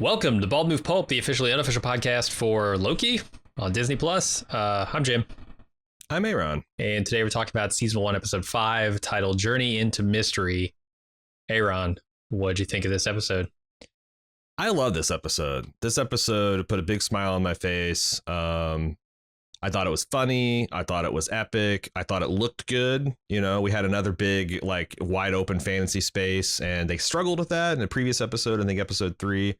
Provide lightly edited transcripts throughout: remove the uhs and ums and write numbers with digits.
Welcome to Bald Move Pulp, the officially unofficial podcast for Loki on Disney Plus. I'm Jim. I'm Aaron. And today we're talking about season 1, episode 5, titled Journey into Mystery. Aaron, what'd you think of this episode? I love this episode. This episode put a big smile on my face. I thought it was funny. I thought it was epic. I thought it looked good. You know, we had another big, like, wide open fantasy space, and they struggled with that in the previous episode. I think episode 3.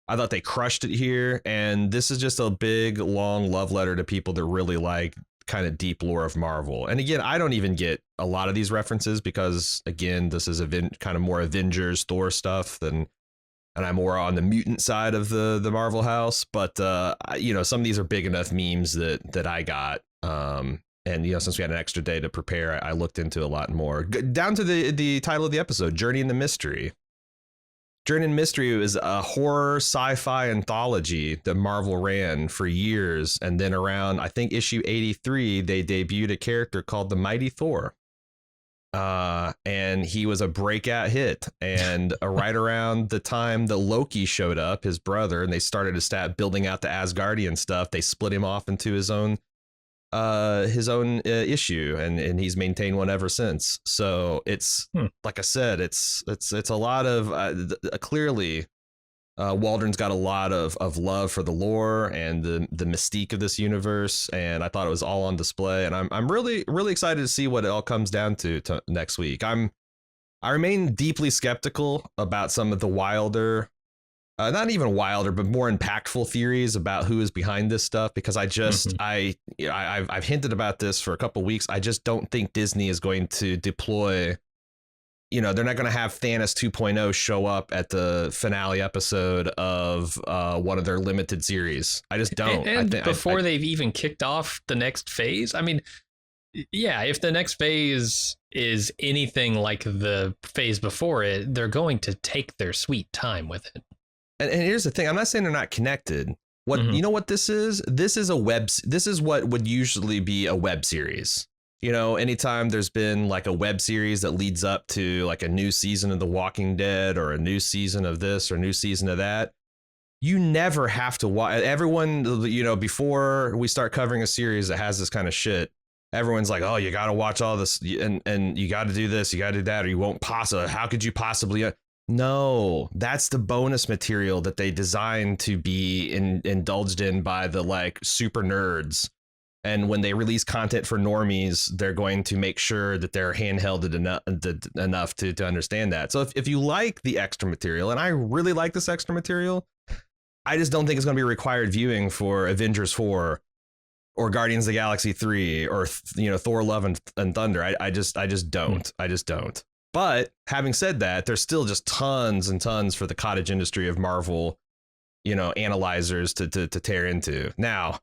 I thought they crushed it here, and this is just a big, long love letter to people that really like kind of deep lore of Marvel. And again, I don't even get a lot of these references because, again, this is kind of more Avengers, Thor stuff and I'm more on the mutant side of the Marvel house. But you know, some of these are big enough memes that I got. And you know, since we had an extra day to prepare, I looked into a lot more. Down to the title of the episode, Journey into Mystery. Journey into Mystery is a horror sci-fi anthology that Marvel ran for years. And then around, I think, issue 83, they debuted a character called the Mighty Thor. And he was a breakout hit. And right around the time that Loki showed up, his brother, and they started to start building out the Asgardian stuff, they split him off into his own issue, and he's maintained one ever since. So it's like I said, it's a lot of clearly Waldron's got a lot of love for the lore and the mystique of this universe, and I thought it was all on display. And I'm really excited to see what it all comes down to next week. I remain deeply skeptical about some of the wilder. Not even wilder, but more impactful theories about who is behind this stuff, because I just I've hinted about this for a couple of weeks. I just don't think Disney is going to deploy. You know, they're not going to have Thanos 2.0 show up at the finale episode of one of their limited series. I just don't. And before they've even kicked off the next phase, I mean, yeah, if the next phase is anything like the phase before it, they're going to take their sweet time with it. And here's the thing. I'm not saying they're not connected. You know what this is? This is this is what would usually be a web series. You know, anytime there's been like a web series that leads up to like a new season of The Walking Dead or a new season of this or a new season of that, you never have to watch. Everyone, you know, before we start covering a series that has this kind of shit, everyone's like, oh, you got to watch all this and you got to do this, you got to do that, or you won't possibly. How could you possibly? No, that's the bonus material that they designed to be indulged in by the like super nerds. And when they release content for normies, they're going to make sure that they're handhelded enough to understand that. So if you like the extra material, and I really like this extra material, I just don't think it's going to be required viewing for Avengers 4 or Guardians of the Galaxy 3 or, you know, Thor Love and Thunder. I just don't. I just don't. But having said that, there's still just tons and tons for the cottage industry of Marvel, you know, analyzers to tear into. Now,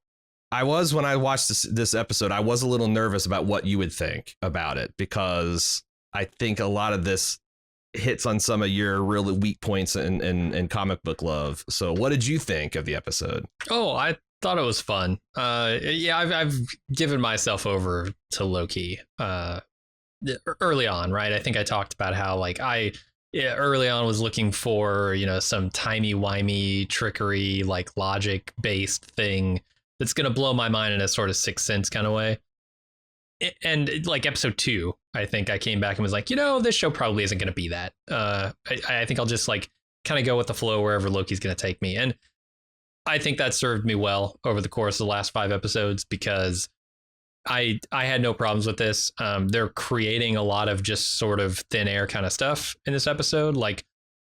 when I watched this episode, I was a little nervous about what you would think about it, because I think a lot of this hits on some of your really weak points in comic book love. So what did you think of the episode? Oh, I thought it was fun. Yeah, I've given myself over to Loki early on, right? I think I talked about how like early on was looking for, you know, some timey-wimey trickery, like logic based thing that's going to blow my mind in a sort of Sixth Sense kind of way. And like episode 2, I think I came back and was like, you know, this show probably isn't going to be that. I think I'll just like kind of go with the flow wherever Loki's going to take me. And I think that served me well over the course of the last 5 episodes, because I had no problems with this. They're creating a lot of just sort of thin air kind of stuff in this episode. Like,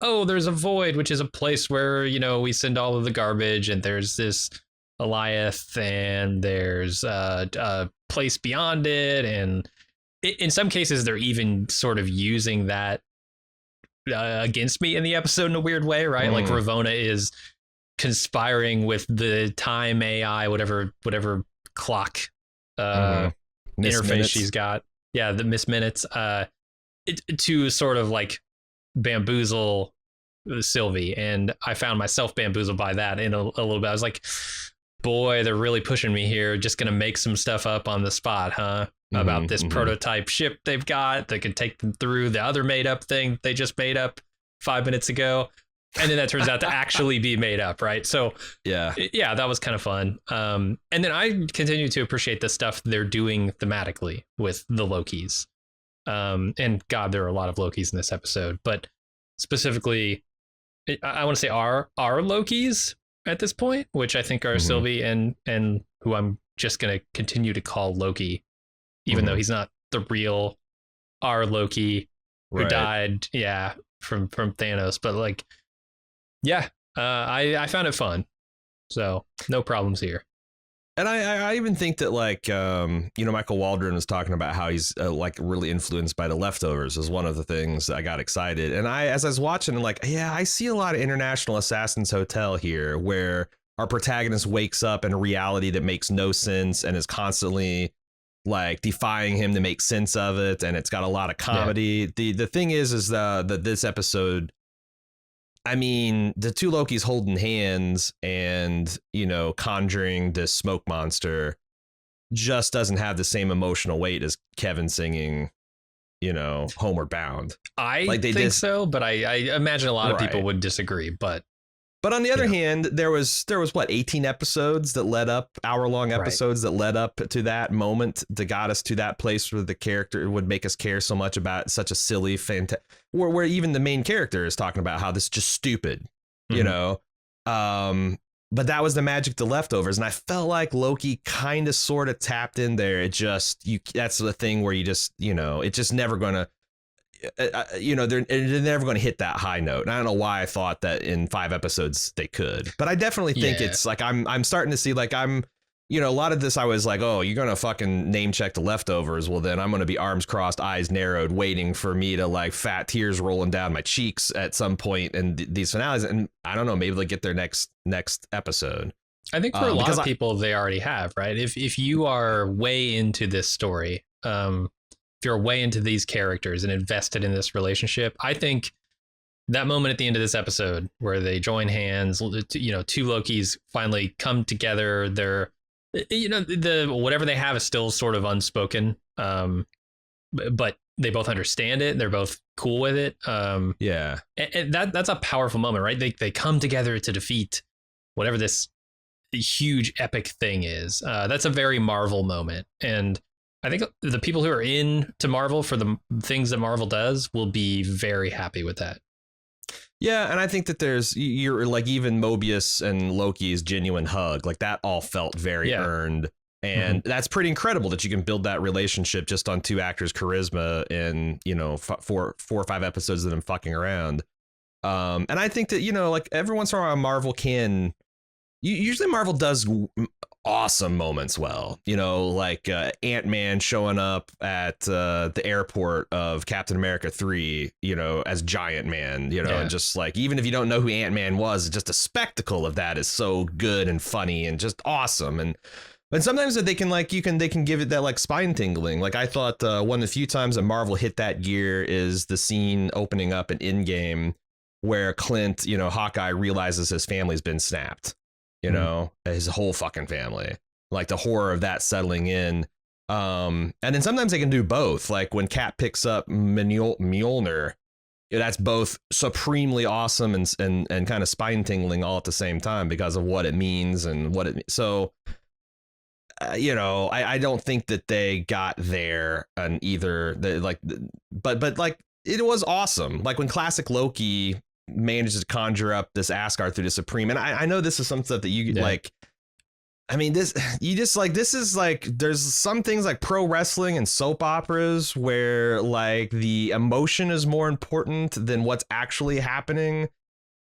oh, there's a void, which is a place where, you know, we send all of the garbage, and there's this Goliath, and there's a place beyond it. And in some cases, they're even sort of using that against me in the episode in a weird way, right? Like Ravonna is conspiring with the time AI, whatever clock interface minutes. She's got, the Miss Minutes, to sort of like bamboozle Sylvie. And I found myself bamboozled by that in a little bit. I was like, boy, they're really pushing me here, just gonna make some stuff up on the spot, huh? About this prototype ship they've got that can take them through the other made up thing they just made up 5 minutes ago. And then that turns out to actually be made up, right? So yeah, that was kind of fun. And then I continue to appreciate the stuff they're doing thematically with the Lokis. And God, there are a lot of Lokis in this episode, but specifically, I want to say our Lokis at this point, which I think are Sylvie and who I'm just going to continue to call Loki, even though he's not the real our Loki who died, from Thanos. But like, I found it fun, so no problems here. And I even think that like Michael Waldron was talking about how he's like really influenced by The Leftovers is one of the things that I got excited. And as I was watching, I'm like, I see a lot of International Assassin's Hotel here, where our protagonist wakes up in a reality that makes no sense and is constantly like defying him to make sense of it, and it's got a lot of comedy. The thing is that this episode, I mean, the two Lokis holding hands and, conjuring this smoke monster just doesn't have the same emotional weight as Kevin singing, Homeward Bound. I think so, but I imagine a lot of people would disagree. But on the other hand, there was what, 18 episodes that led up, hour-long episodes that led up to that moment that got us to that place where the character would make us care so much about such a silly, where even the main character is talking about how this is just stupid, But that was the magic of The Leftovers, and I felt like Loki kind of sort of tapped in there. That's the thing where you just, it's just never gonna. They're never going to hit that high note. And I don't know why I thought that in 5 episodes they could, but I definitely think it's like I'm starting to see like a lot of this. I was like, oh, you're going to fucking name check The Leftovers. Well, then I'm going to be arms crossed, eyes narrowed, waiting for me to like fat tears rolling down my cheeks at some point in these finales. And I don't know, maybe they'll get their next episode. I think for a lot of people, they already have, right? If you are way into this story, if you're way into these characters and invested in this relationship, I think that moment at the end of this episode where they join hands, two Lokis finally come together. They're, the whatever they have is still sort of unspoken, but they both understand it. They're both cool with it. And that's a powerful moment, right? They come together to defeat whatever this huge epic thing is. That's a very Marvel moment, and I think the people who are into Marvel for the things that Marvel does will be very happy with that. Yeah, and I think that you're like even Mobius and Loki's genuine hug, like that all felt very earned. And that's pretty incredible that you can build that relationship just on 2 actors' charisma in, 4 or 5 episodes of them fucking around. And I think that, like every once in a while Marvel can... Usually Marvel does awesome moments well, like Ant-Man showing up at the airport of Captain America 3, as Giant Man, and just like, even if you don't know who Ant-Man was, just a spectacle of that is so good and funny and just awesome. And sometimes they can they can give it that like spine tingling. Like I thought one of the few times that Marvel hit that gear is the scene opening up in Endgame where Clint, Hawkeye realizes his family's been snapped. His whole fucking family, like the horror of that settling in. And then sometimes they can do both. Like when Cap picks up Mjolnir, that's both supremely awesome and kind of spine tingling all at the same time because of what it means and what it. So, I don't think that they got there on either. But like it was awesome. Like when classic Loki manages to conjure up this Asgard through the Supreme. And I know this is some stuff that you like. I mean, this is like, there's some things like pro wrestling and soap operas where like the emotion is more important than what's actually happening.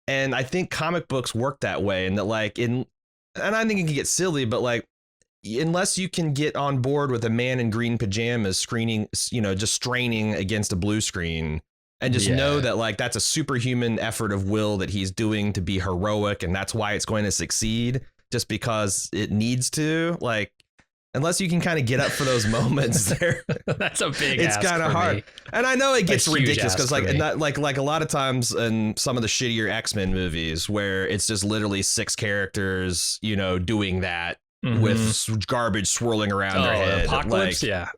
And I think comic books work that way. And that like and I think it can get silly, but like, unless you can get on board with a man in green pajamas screening, just straining against a blue screen, and just know that like that's a superhuman effort of will that he's doing to be heroic, and that's why it's going to succeed just because it needs to. Like, unless you can kind of get up for those moments there, that's a big. It's kind of hard, and I know it gets ridiculous because like a lot of times in some of the shittier X-Men movies where it's just literally 6 characters, doing that. with garbage swirling around their head. Apocalypse, like, yeah.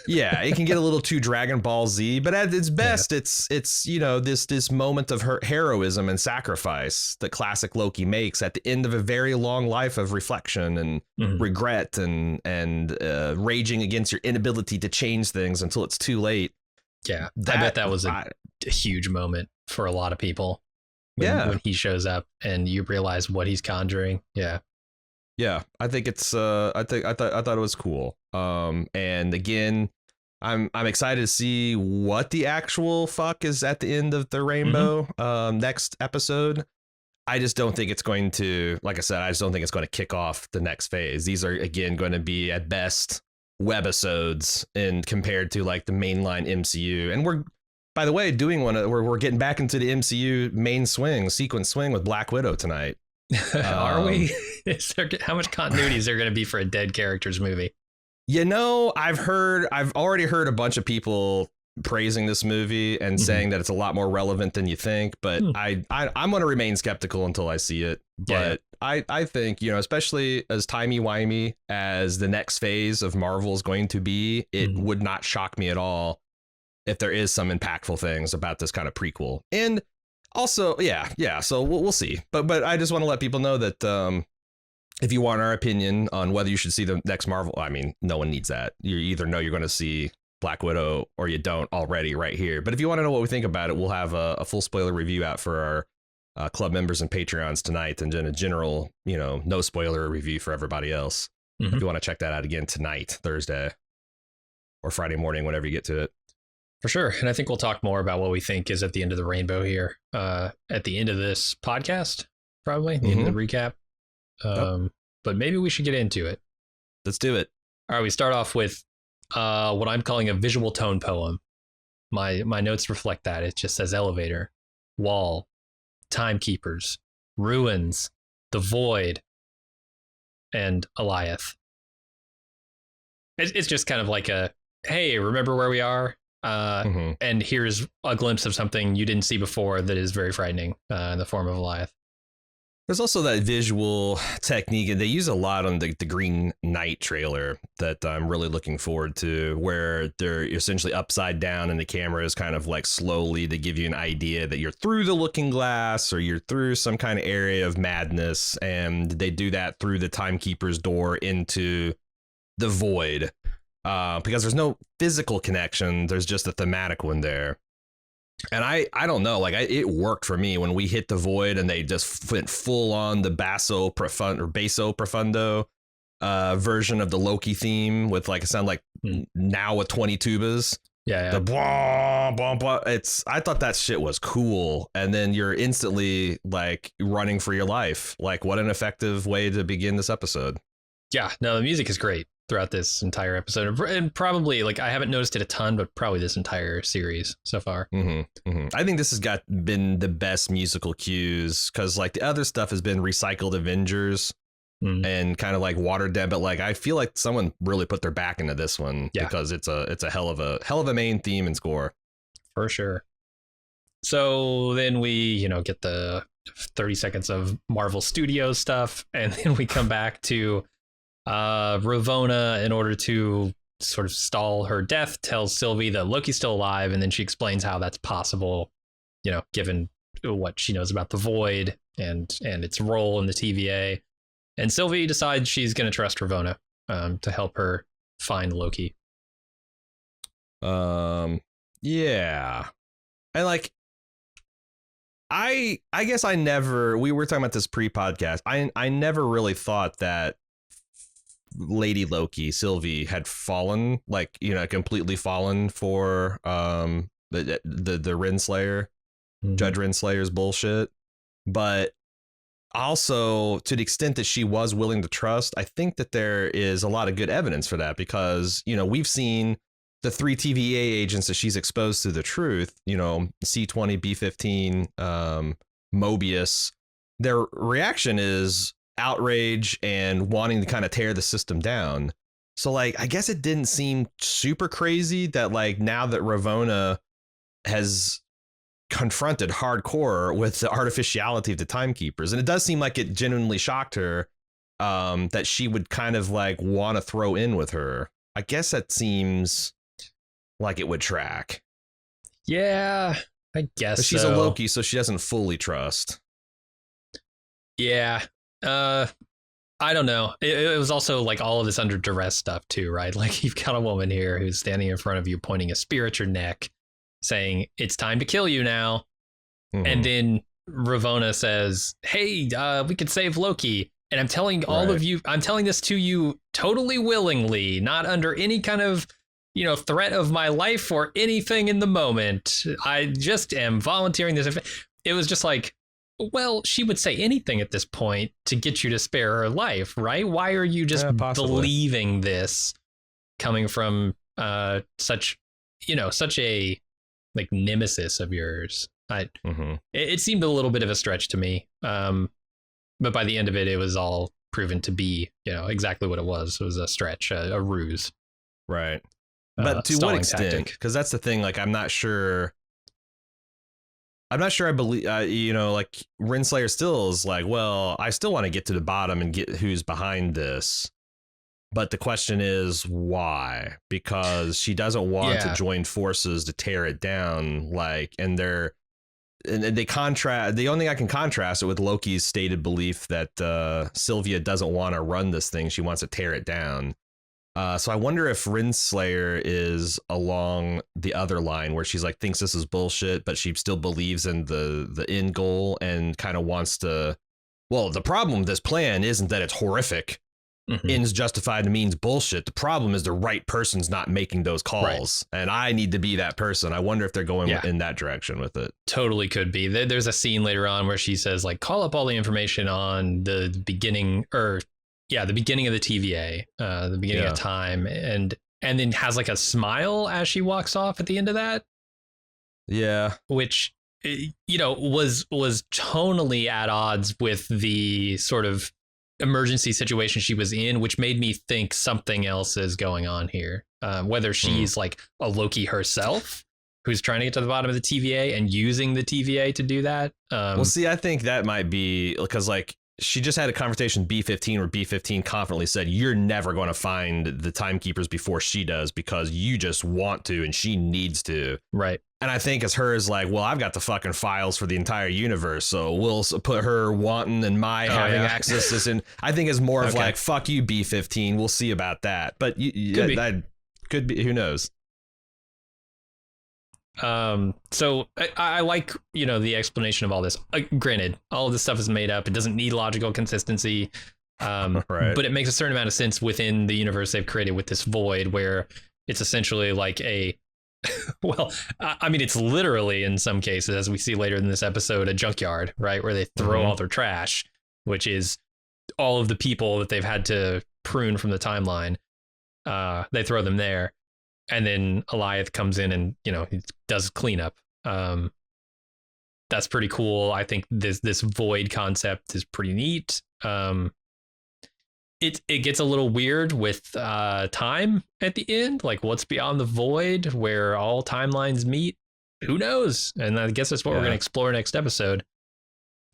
yeah, it can get a little too Dragon Ball Z, but at its best, it's this moment of her heroism and sacrifice that classic Loki makes at the end of a very long life of reflection and regret and raging against your inability to change things until it's too late. Yeah, I bet that was a huge moment for a lot of people. When he shows up and you realize what he's conjuring. Yeah, I think it's I thought it was cool. And again, I'm excited to see what the actual fuck is at the end of the rainbow next episode. I just don't think it's going to, like I said, I just don't think it's going to kick off the next phase. These are again going to be at best webisodes and compared to like the mainline MCU. And we're, by the way, doing we're getting back into the MCU main sequence swing with Black Widow tonight. Are we? How much continuity is there going to be for a dead characters movie? I've already heard a bunch of people praising this movie and saying that it's a lot more relevant than you think, but I'm going to remain skeptical until I see it. But I think, especially as timey-wimey as the next phase of Marvel is going to be, it would not shock me at all if there is some impactful things about this kind of prequel. And also, so we'll see. But I just want to let people know that if you want our opinion on whether you should see the next Marvel, I mean, no one needs that. You either know you're going to see Black Widow or you don't already right here. But if you want to know what we think about it, we'll have a full spoiler review out for our club members and Patreons tonight, and then a general, no spoiler review for everybody else. If you want to check that out again tonight, Thursday or Friday morning, whenever you get to it. For sure. And I think we'll talk more about what we think is at the end of the rainbow here at the end of this podcast, probably, the end of the recap. But maybe we should get into it. Let's do it. All right, we start off with what I'm calling a visual tone poem. My notes reflect that. It just says elevator, wall, timekeepers, ruins, the void, and Eliath. It's just kind of like a, hey, remember where we are? And here's a glimpse of something you didn't see before that is very frightening in the form of Eliath. There's also that visual technique, and they use a lot on the Green Knight trailer that I'm really looking forward to, where they're essentially upside down and the camera is kind of like slowly to give you an idea that you're through the looking glass or you're through some kind of area of madness. And they do that through the timekeeper's door into the void. Because there's no physical connection, there's just a thematic one there. And I don't know, like it worked for me when we hit the void and they just went full on the basso profundo version of the Loki theme with like a sound like now with 20 tubas. Yeah. The blah, blah, blah. I thought that shit was cool. And then you're instantly like running for your life. Like, what an effective way to begin this episode. Yeah, no, the music is great throughout this entire episode, and probably like I haven't noticed it a ton, but probably this entire series so far. I think this has been the best musical cues, because like the other stuff has been recycled Avengers and kind of like watered down, but like I feel like someone really put their back into this one because it's a hell of a main theme and score for sure. So then we get the 30 seconds of Marvel Studios stuff, and then we come back to Ravonna, in order to sort of stall her death, tells Sylvie that Loki's still alive, and then she explains how that's possible, given what she knows about the void and its role in the TVA. And Sylvie decides she's going to trust Ravonna to help her find Loki. Yeah. And like I guess we were talking about this pre-podcast. I never really thought that Lady Loki, Sylvie, had fallen, like, completely fallen for the Renslayer, Judge Renslayer's bullshit. But also, to the extent that she was willing to trust, I think that there is a lot of good evidence for that, because, we've seen the 3 TVA agents that she's exposed to the truth, C20, B15, Mobius, their reaction is outrage and wanting to kind of tear the system down. So like, I guess it didn't seem super crazy that like now that Ravonna has confronted hardcore with the artificiality of the timekeepers, and it does seem like it genuinely shocked her that she would kind of like want to throw in with her. I guess that seems like it would track. Yeah, I guess but she's so. a Loki, so she doesn't fully trust. Yeah. I don't know. It was also like all of this under duress stuff too, right? Like you've got a woman here who's standing in front of you, pointing a spear at your neck, saying, "It's time to kill you now." Mm-hmm. And then Ravonna says, "Hey, we could save Loki." And I'm telling all of you, I'm telling this to you totally willingly, not under any kind of, threat of my life or anything in the moment. I just am volunteering this. It was just like, well, she would say anything at this point to get you to spare her life, right? Why are you just believing this coming from such a like nemesis of yours? It seemed a little bit of a stretch to me. But by the end of it, it was all proven to be, exactly what it was. It was a stretch, a ruse. Right. But to what extent? Because that's the thing. Like, I'm not sure I believe, like Renslayer still is like, well, I still want to get to the bottom and get who's behind this. But the question is why? Because she doesn't want to join forces to tear it down. Like, and they contrast. The only thing I can contrast it with Loki's stated belief that Sylvia doesn't want to run this thing. She wants to tear it down. So I wonder if Renslayer is along the other line where she's like thinks this is bullshit, but she still believes in the end goal and kind of wants to. Well, the problem with this plan isn't that it's horrific. Ends justified means bullshit. The problem is the right person's not making those calls, and I need to be that person. I wonder if they're going in that direction with it. Totally could be. There's a scene later on where she says like, call up all the information on the beginning the beginning of the TVA, the beginning of time, and then has like a smile as she walks off at the end of that. Yeah, which was tonally at odds with the sort of emergency situation she was in, which made me think something else is going on here. Whether she's like a Loki herself, who's trying to get to the bottom of the TVA and using the TVA to do that. Well, see, I think that might be because like. She just had a conversation with B-15 where B-15 confidently said, you're never going to find the timekeepers before she does because you just want to and she needs to. Right. And I think as her is like, well, I've got the fucking files for the entire universe. So we'll put her wanting and having access to this. And I think it's more of like, fuck you, B-15. We'll see about that. But that could be. Who knows? So I like, the explanation of all this. Granted, all of this stuff is made up. It doesn't need logical consistency. But it makes a certain amount of sense within the universe they've created with this void where it's essentially like well, I mean, it's literally in some cases, as we see later in this episode, a junkyard, right? Where they throw all their trash, which is all of the people that they've had to prune from the timeline. They throw them there. And then Alioth comes in and, he does cleanup. That's pretty cool. I think this void concept is pretty neat. It gets a little weird with time at the end. Like what's beyond the void where all timelines meet? Who knows? And I guess that's what we're going to explore next episode.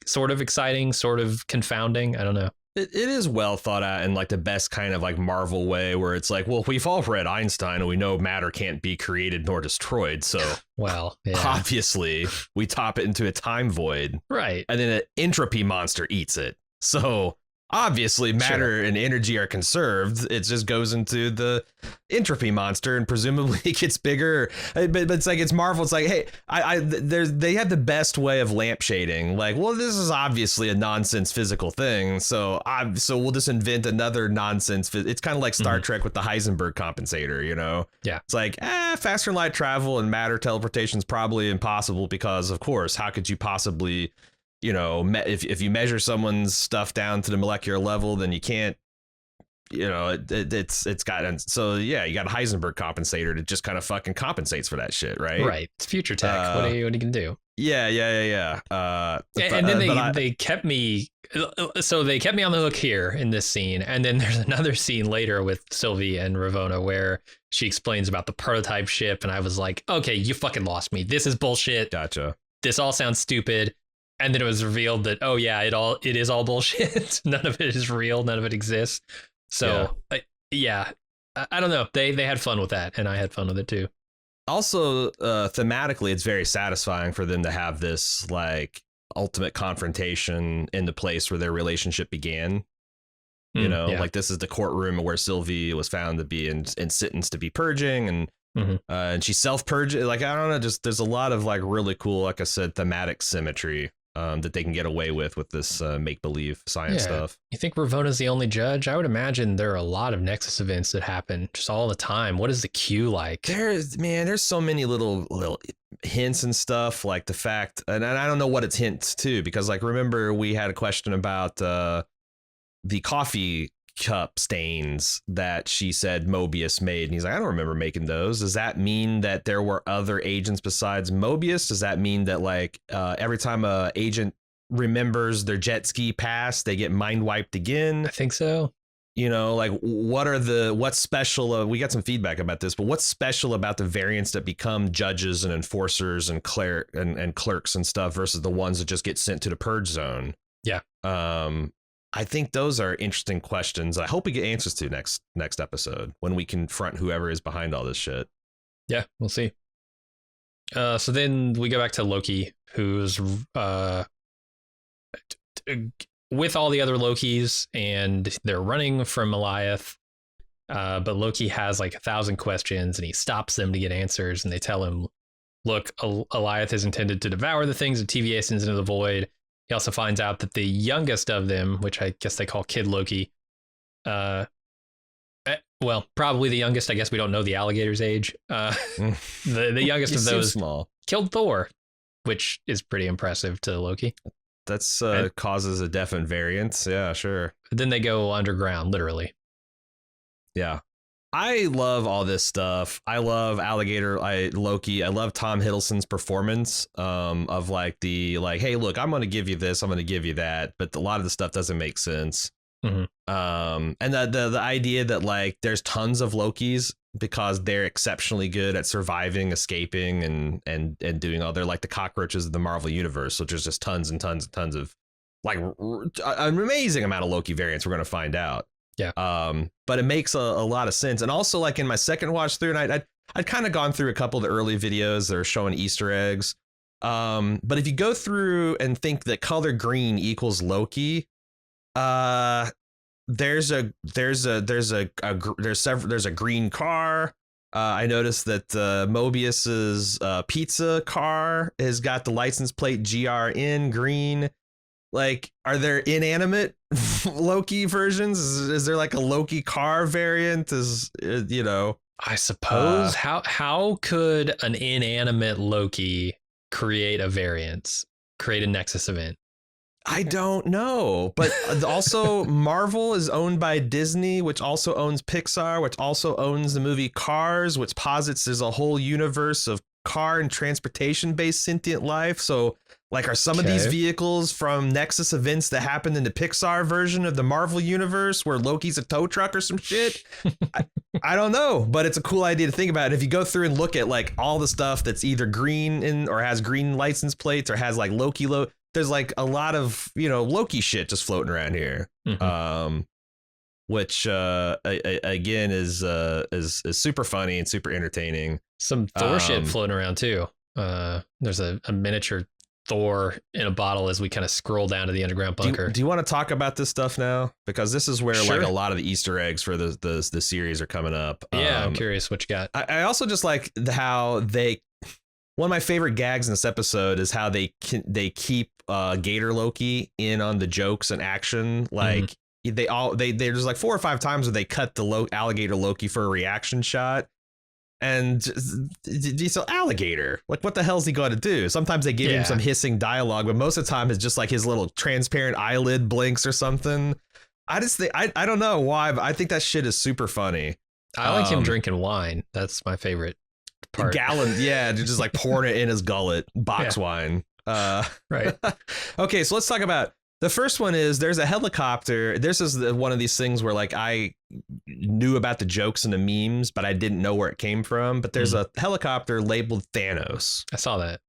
Sort of exciting, sort of confounding. I don't know. It is well thought out in like the best kind of like Marvel way where it's like, well, we've all read Einstein and we know matter can't be created nor destroyed. So, well, obviously we top it into a time void. Right. And then an entropy monster eats it. So obviously matter and energy are conserved. It just goes into the entropy monster and presumably it gets bigger. But it's like, it's Marvel. It's like, hey, they have the best way of lampshading. Like, well, this is obviously a nonsense physical thing. So we'll just invent another nonsense. It's kind of like Star Trek with the Heisenberg compensator, Yeah. It's like, faster than light travel and matter teleportation is probably impossible because, of course, how could you possibly... if you measure someone's stuff down to the molecular level, then you can't, it's got, so yeah, you got a Heisenberg compensator that just kind of fucking compensates for that shit, right? Right. It's future tech. What are you going to do? Yeah. And then they kept me, so they kept me on the hook here in this scene. And then there's another scene later with Sylvie and Ravonna where she explains about the prototype ship. And I was like, okay, you fucking lost me. This is bullshit. Gotcha. This all sounds stupid. And then it was revealed that, oh yeah, it is all bullshit. None of it is real. None of it exists. So yeah, I don't know. They had fun with that, and I had fun with it too. Also, thematically, it's very satisfying for them to have this like ultimate confrontation in the place where their relationship began. You know, like this is the courtroom where Sylvie was found to be and sentenced to be purging, and she self-purged. Like, I don't know, just there's a lot of like really cool, like I said, thematic symmetry that they can get away with this make-believe science stuff. You think Ravona's the only judge? I would imagine there are a lot of Nexus events that happen just all the time. What is the queue like? There's so many little hints and stuff, like the fact, and I don't know what it's hints to, because like, remember we had a question about the coffee cup stains that she said Mobius made, and he's like, I don't remember making those. Does that mean that there were other agents besides Mobius? Does that mean that like every time a agent remembers their jet ski past, they get mind wiped again? I think so. You know, like what's special? We got some feedback about this, but what's special about the variants that become judges and enforcers and clerks and stuff versus the ones that just get sent to the purge zone? Yeah. I think those are interesting questions. I hope we get answers to next episode when we confront whoever is behind all this shit. Yeah, we'll see. So then we go back to Loki, who's with all the other Lokis, and they're running from Alioth. But Loki has like 1,000 questions, and he stops them to get answers. And they tell him, "Look, Alioth is intended to devour the things that TVA sends into the void." He also finds out that the youngest of them, which I guess they call Kid Loki, well, probably the youngest. I guess we don't know the alligator's age. The youngest of those small. Killed Thor, which is pretty impressive to Loki. That's causes a definite variance. Yeah, sure. Then they go underground, literally. Yeah. I love all this stuff. I love Loki. I love Tom Hiddleston's performance of like hey, look, I'm going to give you this, I'm going to give you that, but a lot of the stuff doesn't make sense. And the idea that like there's tons of Lokis because they're exceptionally good at surviving, escaping, and doing all. They're like the cockroaches of the Marvel universe. So there's just tons and tons and tons of like an amazing amount of Loki variants. We're going to find out. Yeah. But it makes a lot of sense. And also, like in my second watch through, and I'd kind of gone through a couple of the early videos that are showing Easter eggs. But if you go through and think that color green equals Loki, there's a green car. I noticed that Mobius's pizza car has got the license plate GRN green. Like, are there inanimate Loki versions? Is there like a Loki car variant? I suppose how could an inanimate Loki create a variance, create a Nexus event? I don't know. But also Marvel is owned by Disney, which also owns Pixar, which also owns the movie Cars, which posits there's a whole universe of car and transportation based sentient life. So like, are some of these vehicles from Nexus events that happened in the Pixar version of the Marvel universe where Loki's a tow truck or some shit? I don't know, but it's a cool idea to think about. If you go through and look at like all the stuff that's either green or has green license plates or has like Loki, there's like a lot of, Loki shit just floating around here. Which again is super funny and super entertaining. Some Thor shit floating around too. There's a miniature Thor in a bottle as we kind of scroll down to the underground bunker. Do you want to talk about this stuff now? Because this is where like a lot of the Easter eggs for the series are coming up. Yeah, I'm curious what you got. I also just like how one of my favorite gags in this episode is how they keep Gator Loki in on the jokes and action. Like there's like 4 or 5 times where they cut the alligator Loki for a reaction shot. And so alligator, like what the hell's he going to do? Sometimes they give him some hissing dialogue, but most of the time it's just like his little transparent eyelid blinks or something. I just think I don't know why, but I think that shit is super funny. I like him drinking wine. That's my favorite part. Gallon, just like pouring it in his gullet, box wine. Right. Okay, so let's talk about the first one. There's a helicopter. This is one of these things where like I knew about the jokes and the memes, but I didn't know where it came from. But there's a helicopter labeled Thanos. I saw that.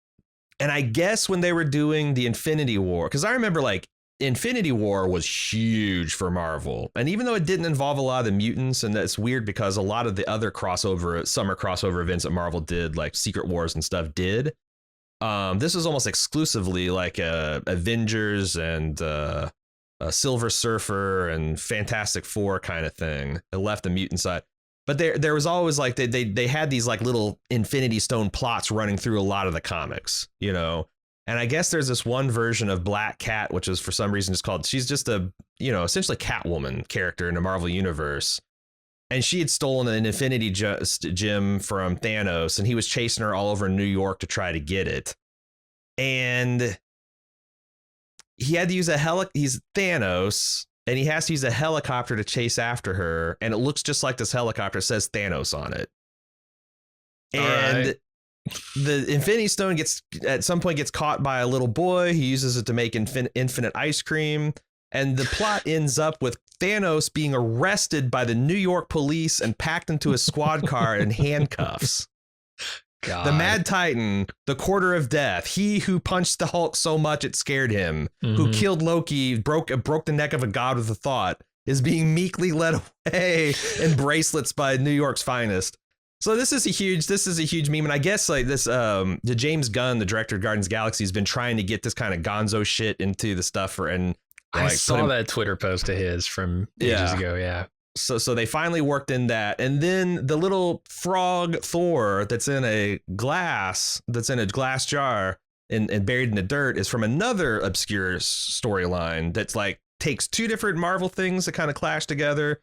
And I guess when they were doing the Infinity War, because I remember like Infinity War was huge for Marvel. And even though it didn't involve a lot of the mutants, and that's weird because a lot of the other summer crossover events that Marvel did, like Secret Wars and stuff, did. This was almost exclusively like Avengers and a Silver Surfer and Fantastic Four kind of thing. It left the mutant side. But there was always like they had these like little Infinity Stone plots running through a lot of the comics, you know. And I guess there's this one version of Black Cat, which is for some reason just called, she's just a, you know, essentially Catwoman character in the Marvel universe. And she had stolen an Infinity Gem from Thanos, and he was chasing her all over New York to try to get it. And he had to use he's Thanos, and he has to use a helicopter to chase after her. And it looks just like this helicopter, says Thanos on it. And the Infinity Stone at some point gets caught by a little boy. He uses it to make infinite ice cream. And the plot ends up with Thanos being arrested by the New York police and packed into a squad car in handcuffs. God. The Mad Titan, the Quarter of Death, he who punched the Hulk so much it scared him, who killed Loki, broke the neck of a god with a thought, is being meekly led away in bracelets by New York's finest. So this is a huge meme. And I guess like this, the James Gunn, the director of Guardians of the Galaxy, has been trying to get this kind of gonzo shit into the stuff I saw that Twitter post of his from ages ago. Yeah. So they finally worked in that. And then the little frog Thor that's in a glass jar and buried in the dirt is from another obscure storyline that's like takes two different Marvel things that kind of clash together.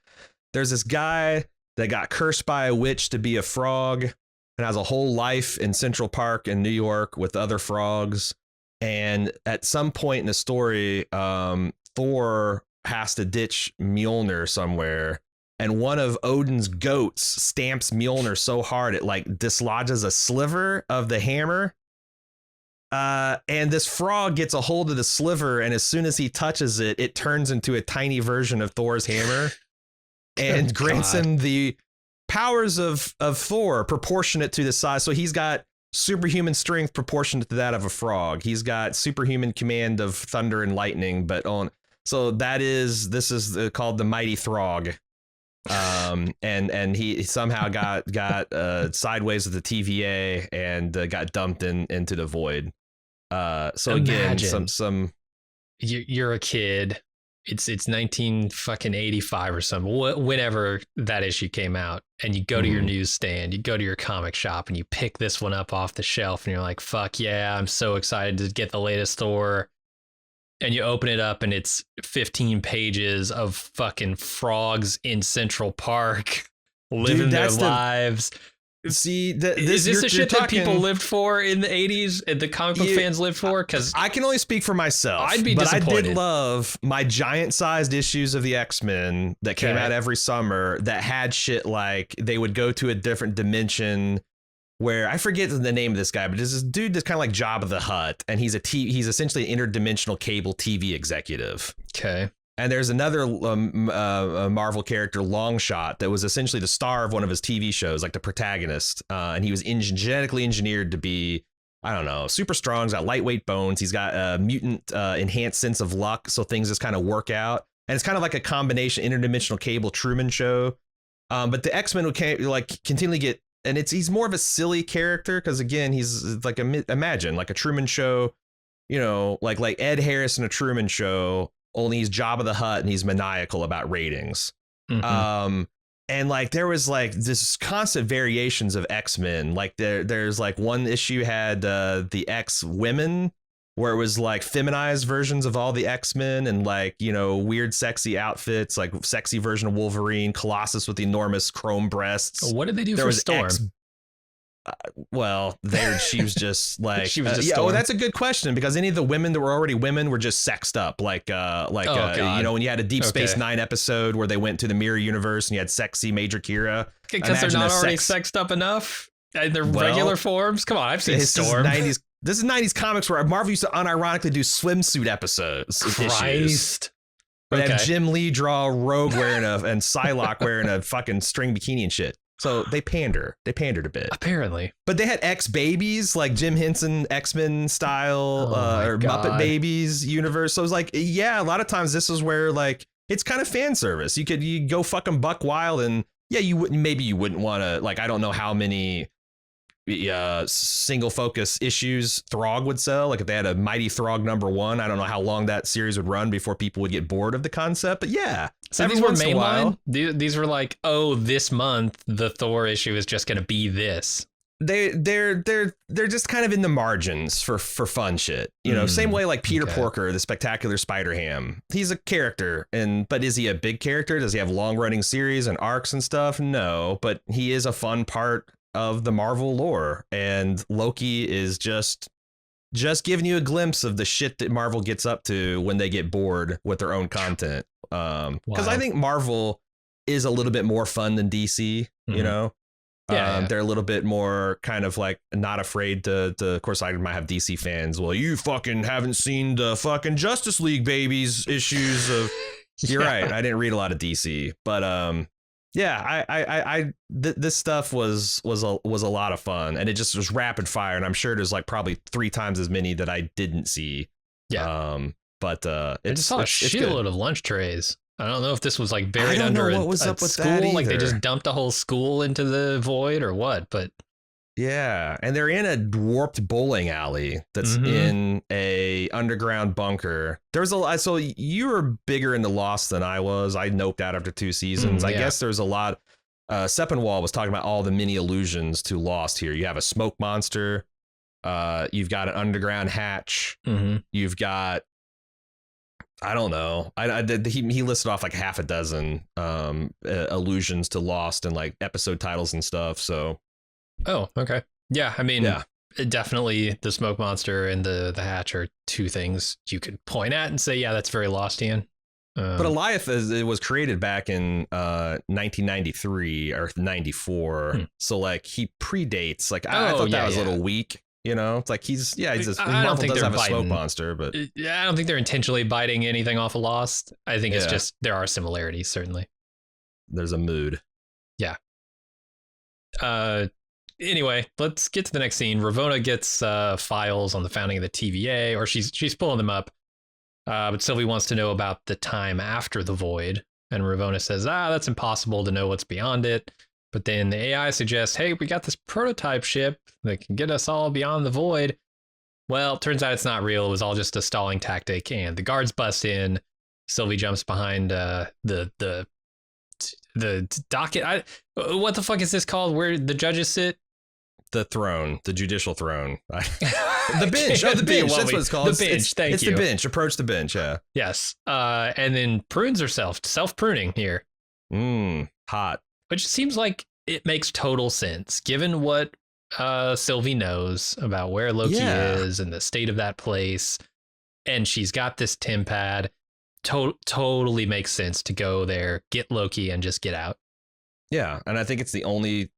There's this guy that got cursed by a witch to be a frog and has a whole life in Central Park in New York with other frogs. And at some point in the story, Thor has to ditch Mjolnir somewhere. And one of Odin's goats stamps Mjolnir so hard it like dislodges a sliver of the hammer. And this frog gets a hold of the sliver. And as soon as he touches it, it turns into a tiny version of Thor's hammer and grants him the powers of Thor proportionate to the size. So he's got superhuman strength proportionate to that of a frog. He's got superhuman command of thunder and lightning, so this is called the Mighty Throg. And he somehow got sideways with the TVA and got dumped into the void. So Imagine again, you're a kid. It's 1985 or something, whenever that issue came out, and you go to your newsstand, you go to your comic shop, and you pick this one up off the shelf, and you're like, fuck yeah, I'm so excited to get the latest Thor. And you open it up, and it's 15 pages of fucking frogs in Central Park living their lives. See, is this the shit that people lived for in the 80s and the comic book fans lived for? Because I can only speak for myself. I'd be disappointed. I did love my giant-sized issues of the X-Men that came out every summer that had shit like they would go to a different dimension where I forget the name of this guy, but there's this dude that's kind of like Jabba the Hutt, and he's essentially an interdimensional cable TV executive. Okay. And there's another Marvel character, Longshot, that was essentially the star of one of his TV shows, like the protagonist. And he was genetically engineered to be, I don't know, super strong. He's got lightweight bones. He's got a mutant enhanced sense of luck. So things just kind of work out. And it's kind of like a combination interdimensional cable Truman Show. But the X-Men would continually get, and he's more of a silly character because, again, he's like imagine like a Truman Show, you know, like Ed Harris in a Truman Show. Only he's Jabba the Hutt and he's maniacal about ratings. And like there was like this constant variations of X-Men. Like there's like one issue had the X-Women where it was like feminized versions of all the X-Men and like, you know, weird sexy outfits, like sexy version of Wolverine, Colossus with the enormous chrome breasts. What did they do for Storm? She was just like she was just yeah. Oh, that's a good question because any of the women that were already women were just sexed up, you know, when you had a Deep Space Nine episode where they went to the mirror universe and you had sexy Major Kira because they're not already sexed up enough in their regular forms. Come on, I've seen Storm. This is 90s comics where Marvel used to unironically do swimsuit episodes. Christ. They have Jim Lee draw Rogue and Psylocke wearing a fucking string bikini and shit. So they pandered a bit. Apparently. But they had X babies, like Jim Henson X-Men style or Muppet Babies universe. So it was like, yeah, a lot of times this is where like it's kind of fan service. You go fucking buck wild, and yeah, you wouldn't want to, like, I don't know how many single focus issues Throg would sell. Like if they had a Mighty Throg #1, I don't know how long that series would run before people would get bored of the concept. But yeah, so these were mainline. These were like, oh, this month the Thor issue is just going to be this. They're just kind of in the margins for fun shit, you know. Same way like Peter Porker, the Spectacular Spider-Ham. He's a character, but is he a big character? Does he have long running series and arcs and stuff? No, but he is a fun part of the Marvel lore, and Loki is just giving you a glimpse of the shit that Marvel gets up to when they get bored with their own content. Because I think Marvel is a little bit more fun than DC, you know. They're a little bit more kind of like not afraid to of course I might have DC fans. Well, you fucking haven't seen the fucking Justice League babies issues of You're right. I didn't read a lot of DC, but yeah, this stuff was a lot of fun, and it just was rapid fire, and I'm sure there's like probably 3 times as many that I didn't see. Yeah. But I just saw a shitload of lunch trays. I don't know if this was like buried under what was up with school, like they just dumped a whole school into the void or what, but yeah, and they're in a warped bowling alley that's in a underground bunker. There's so you were bigger into Lost than I was. I noped out after 2 seasons. I guess there's a lot. Seppenwall was talking about all the mini allusions to Lost here. You have a smoke monster. You've got an underground hatch. You've got, I don't know. He listed off like half a dozen allusions to Lost and like episode titles and stuff. So. Oh, okay. Yeah, I mean, definitely the smoke monster and the hatch are 2 things you could point at and say, yeah, that's very Lostian. But Alioth, it was created back in 1993 or 94. So like he predates. Like I thought that was a little weak. You know, it's like he's Marvel does have a smoke monster, but I don't think they're intentionally biting anything off of Lost. I think it's just there are similarities, certainly. There's a mood. Yeah. Anyway, let's get to the next scene. Ravonna gets files on the founding of the TVA, or she's pulling them up. But Sylvie wants to know about the time after the void, and Ravonna says, that's impossible to know what's beyond it. But then the AI suggests, hey, we got this prototype ship that can get us all beyond the void. Well, turns out it's not real. It was all just a stalling tactic, and the guards bust in. Sylvie jumps behind the docket. What the fuck is this called? Where the judges sit? The throne, the judicial throne. The bench. Oh, the bench. That's what it's called. The bench. It's the bench. Approach the bench. Yeah. Yes. And then prunes herself. Self-pruning here. Hot. Which seems like it makes total sense, given what Sylvie knows about where Loki is and the state of that place. And she's got this Tim pad. Totally makes sense to go there, get Loki, and just get out. Yeah. And I think it's the only...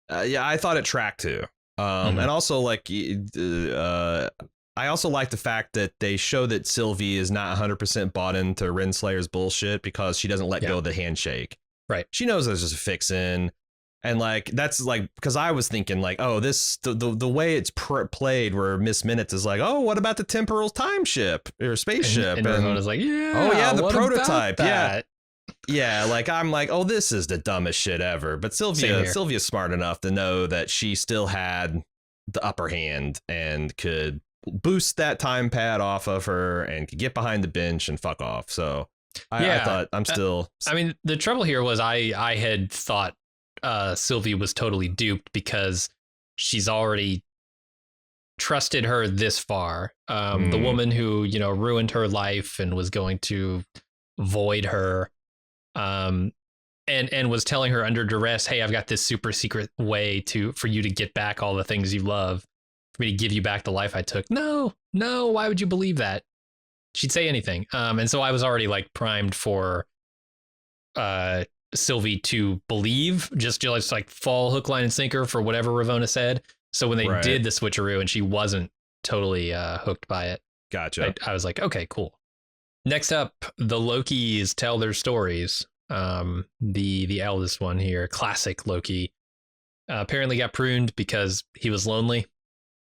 I thought it tracked too. And also like, I also like the fact that they show that Sylvie is not 100% bought into Renslayer's bullshit because she doesn't let go of the handshake. Right. She knows there's just a fix in. And like, that's like, because I was thinking like, oh, the way it's played where Miss Minutes is like, oh, what about the temporal time ship or spaceship? And Ravonna's like, yeah. Oh yeah, the prototype. Yeah. Yeah, like I'm like, oh, this is the dumbest shit ever. But Sylvia's smart enough to know that she still had the upper hand and could boost that time pad off of her and could get behind the bench and fuck off. So I thought I'm still. I mean, the trouble here was I had thought Sylvie was totally duped because she's already trusted her this far. The woman who, ruined her life and was going to void her. And was telling her under duress, hey, I've got this super secret way for you to get back all the things you love, for me to give you back the life I took. No, why would you believe that? She'd say anything. And so I was already like primed for Sylvie to believe, just like fall hook, line, and sinker for whatever Ravonna said. So when they did the switcheroo and she wasn't totally hooked by it, gotcha. I was like, okay, cool. Next up, the Lokis tell their stories. The eldest one here, classic Loki, Apparently got pruned because he was lonely.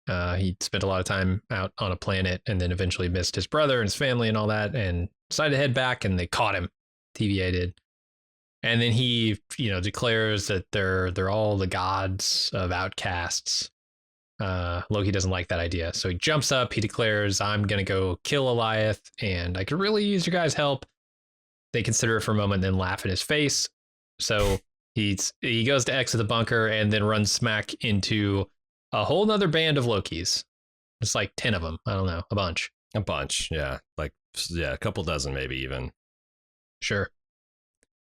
He spent a lot of time out on a planet and then eventually missed his brother and his family and all that and decided to head back, and they caught him. TVA did. And then he, declares that they're all the gods of outcasts. Loki doesn't like that idea. So he jumps up, he declares, I'm going to go kill Eliath and I could really use your guys' help. They consider it for a moment, then laugh in his face. So he goes to exit the bunker and then runs smack into a whole nother band of Lokis. It's like 10 of them. I don't know. A bunch. Yeah. A couple dozen maybe even. Sure.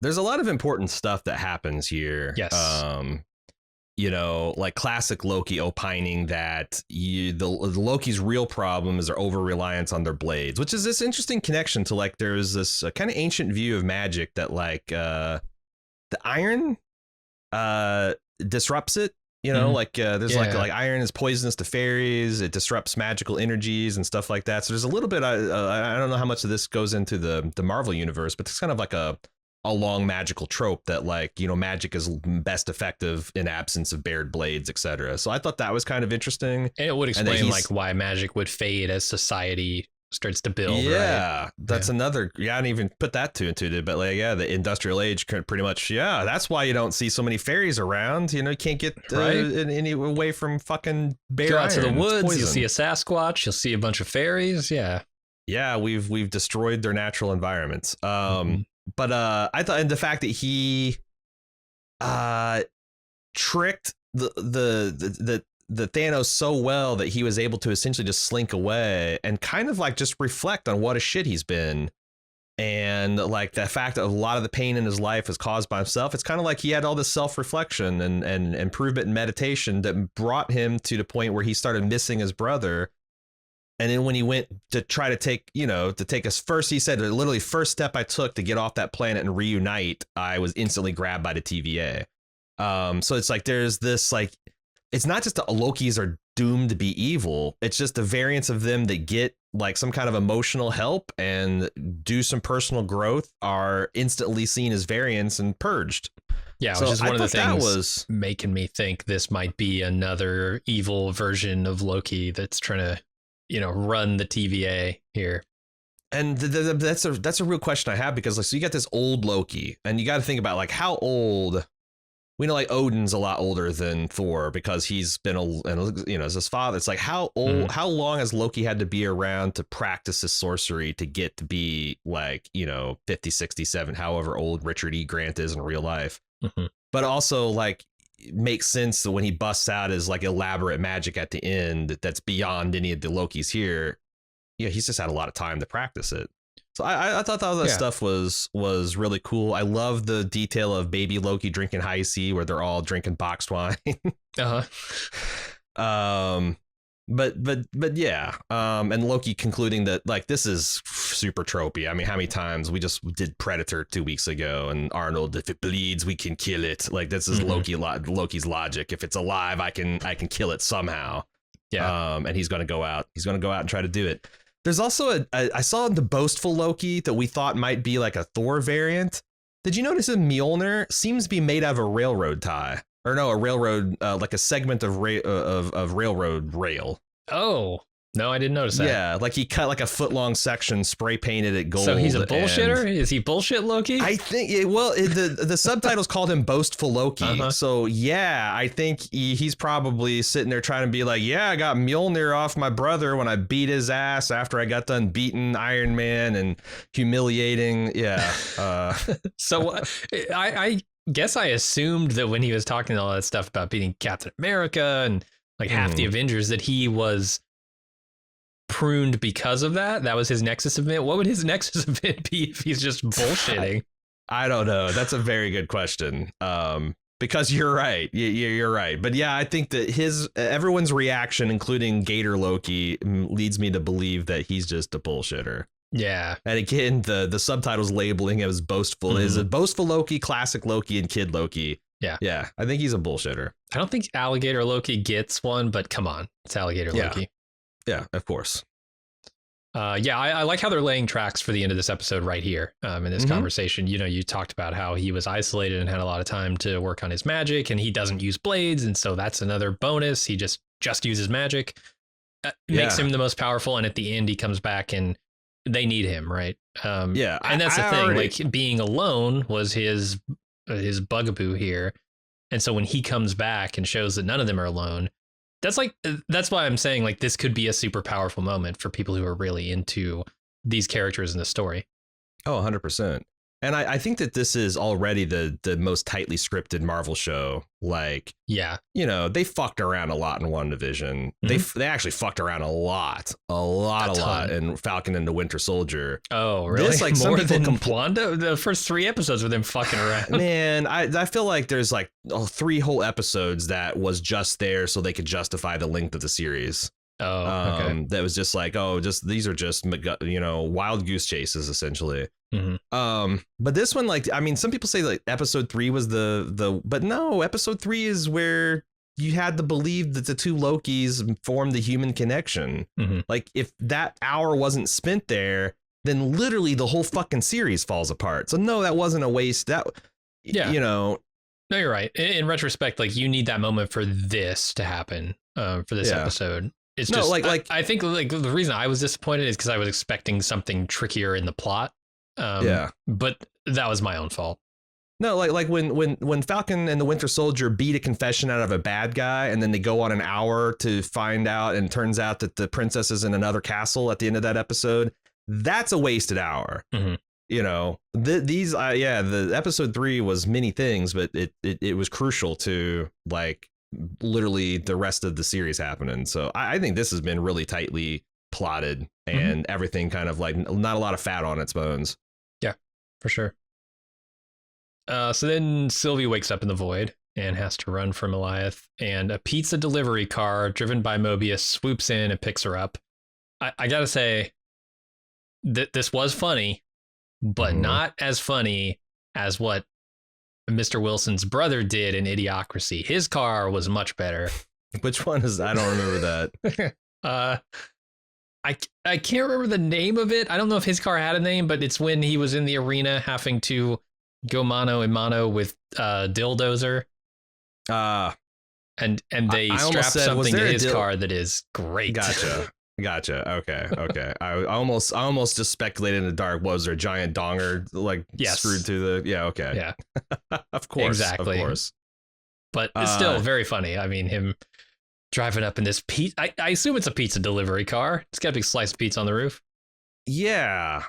There's a lot of important stuff that happens here. Yes. Like classic Loki opining that the Loki's real problem is their over-reliance on their blades, which is this interesting connection to like there's this kind of ancient view of magic that like the iron disrupts it. There's like iron is poisonous to fairies. It disrupts magical energies and stuff like that. So there's a little bit. I don't know how much of this goes into the Marvel universe, but it's kind of like a long magical trope that magic is best effective in absence of bared blades, etc. So I thought that was kind of interesting. And it would explain why magic would fade as society starts to build. Yeah, right? That's another. Yeah, I didn't even put that two and two, but the industrial age pretty much. Yeah, that's why you don't see so many fairies around. You can't get any away from fucking bare Go out iron. to the woods. You'll see a Sasquatch. You'll see a bunch of fairies. Yeah. Yeah, we've destroyed their natural environments. But I thought, and the fact that he tricked the Thanos so well that he was able to essentially just slink away and kind of like just reflect on what a shit he's been. And like the fact that a lot of the pain in his life is caused by himself. It's kind of like he had all this self-reflection and improvement and meditation that brought him to the point where he started missing his brother. And then when he went to try to take us first, he said, literally first step I took to get off that planet and reunite, I was instantly grabbed by the TVA. So it's like there's this like, it's not just the Lokis are doomed to be evil. It's just the variants of them that get like some kind of emotional help and do some personal growth are instantly seen as variants and purged. Yeah, which is one of the things that was making me think this might be another evil version of Loki that's trying to, run the TVA here. And that's a real question I have, because so you got this old Loki and you got to think about like how old. We know like Odin's a lot older than Thor because he's been as his father. It's like how old, how long has Loki had to be around to practice his sorcery to get to be like, 50, 67, however old Richard E. Grant is in real life. Mm-hmm. But also like it makes sense that when he busts out his like elaborate magic at the end, that's beyond any of the Lokis here. Yeah, he's just had a lot of time to practice it. So I thought that stuff was really cool. I love the detail of baby Loki drinking high C where they're all drinking boxed wine. Uh-huh. But yeah. And Loki concluding that like this is super tropey. I mean, how many times we just did Predator 2 weeks ago and Arnold, if it bleeds, we can kill it. Like this is Loki's logic. If it's alive, I can kill it somehow. Yeah. And he's going to go out. He's going to go out and try to do it. There's also I saw the boastful Loki that we thought might be like a Thor variant. Did you notice that Mjolnir seems to be made out of a railroad tie? Or no, a railroad, like a segment of railroad rail. Oh, no, I didn't notice that. Yeah, like he cut like a foot-long section, spray painted it gold. So he's a bullshitter? Is he bullshit Loki? I think, the subtitles called him Boastful Loki. Uh-huh. So yeah, I think he's probably sitting there trying to be like, yeah, I got Mjolnir off my brother when I beat his ass after I got done beating Iron Man and humiliating. Yeah. So I guess I assumed that when he was talking all that stuff about beating Captain America and like half the Avengers, that he was pruned because of that. That was his nexus event. What would his nexus event be if he's just bullshitting? I don't know. That's a very good question. Because you're right. You're right. But yeah, I think that everyone's reaction, including Gator Loki, leads me to believe that he's just a bullshitter. Yeah. And again, the subtitles labeling him as boastful. Is it boastful Loki, classic Loki, and kid Loki? Yeah. Yeah. I think he's a bullshitter. I don't think Alligator Loki gets one, but come on. It's Alligator Loki. Yeah, of course. Yeah, I like how they're laying tracks for the end of this episode right here in this conversation. You know, you talked about how he was isolated and had a lot of time to work on his magic, and he doesn't use blades. And so that's another bonus. He just uses magic. Makes him the most powerful. And at the end, he comes back and they need him. Right. Yeah. And that's the thing. Like being alone was his bugaboo here. And so when he comes back and shows that none of them are alone, that's why I'm saying like this could be a super powerful moment for people who are really into these characters in the story. Oh, 100%. And I think that this is already the most tightly scripted Marvel show. Like, yeah, you know, they fucked around a lot in WandaVision. They actually fucked around a lot in Falcon and the Winter Soldier. Oh, really? This, like, more than Wanda? The first 3 episodes with them fucking around. Man, I feel like there's like 3 whole episodes that was just there so they could justify the length of the series. Oh, okay. That was just like, these are just, you know, wild goose chases essentially. But this one, like, I mean, some people say like episode 3 was but no, episode 3 is where you had to believe that the 2 Lokis formed the human connection. Like, if that hour wasn't spent there, then literally the whole fucking series falls apart. So no, that wasn't a waste. You know. No, you're right. In retrospect, like, you need that moment for this to happen, for this episode. It's just I think like the reason I was disappointed is because I was expecting something trickier in the plot. But that was my own fault. No, like when Falcon and the Winter Soldier beat a confession out of a bad guy, and then they go on an hour to find out, and it turns out that the princess is in another castle at the end of that episode. That's a wasted hour. You know, the episode 3 was many things, but it was crucial to like literally the rest of the series happening. So I think this has been really tightly plotted and everything kind of like not a lot of fat on its bones. Yeah, for sure. So then Sylvie wakes up in the void and has to run from Eliath, and a pizza delivery car driven by Mobius swoops in and picks her up. I gotta say that this was funny, but not as funny as what Mr. Wilson's brother did in Idiocracy. His car was much better. Which one is? I don't remember that. I can't remember the name of it. I don't know if his car had a name, but it's when he was in the arena having to go mano a mano with Dildozer. And they strap something to his car that is great. Gotcha. Okay. I almost just speculated in the dark. Was there a giant donger like screwed through the? Yeah. Okay. Yeah. Of course. Exactly. Of course. But it's still very funny. I mean, him driving up in this pizza. I assume it's a pizza delivery car. It's got a big slice of pizza on the roof. Yeah.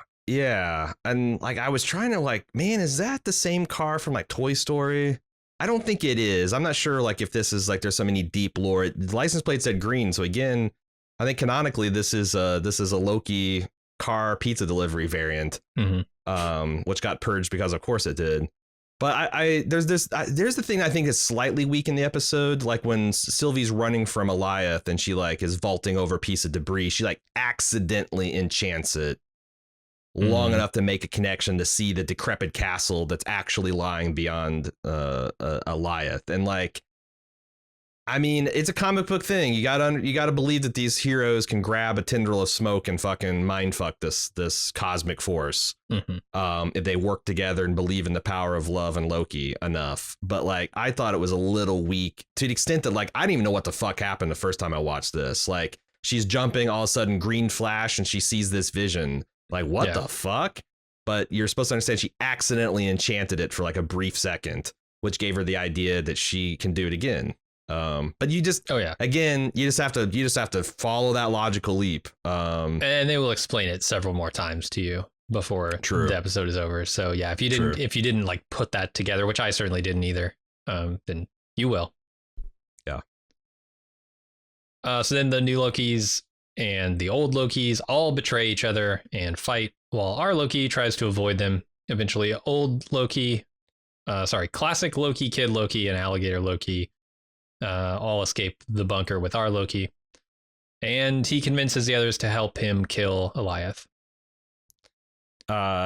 And like I was trying to like, man, is that the same car from like Toy Story? I don't think it is. I'm not sure like if this is like there's so many deep lore. The license plate said green, so again. I think canonically this is a Loki car pizza delivery variant, which got purged because of course it did. But there's the thing I think is slightly weak in the episode, like when Sylvie's running from Eliath and she like is vaulting over a piece of debris, she like accidentally enchants it long enough to make a connection to see the decrepit castle that's actually lying beyond Eliath, and like. I mean, it's a comic book thing. You gotta believe that these heroes can grab a tendril of smoke and fucking mindfuck this cosmic force. If they work together and believe in the power of love and Loki enough. But like, I thought it was a little weak to the extent that like I didn't even know what the fuck happened the first time I watched this. Like, she's jumping, all of a sudden green flash, and she sees this vision. Like, what the fuck? But you're supposed to understand she accidentally enchanted it for like a brief second, which gave her the idea that she can do it again. But you just again, you just have to follow that logical leap. And they will explain it several more times to you before the episode is over. So yeah, if you didn't like put that together, which I certainly didn't either, then you will. Yeah. So then the new Lokis and the old Lokis all betray each other and fight while our Loki tries to avoid them. Eventually, classic Loki, Kid Loki, and Alligator Loki all escape the bunker with our Loki, and he convinces the others to help him kill Eliath.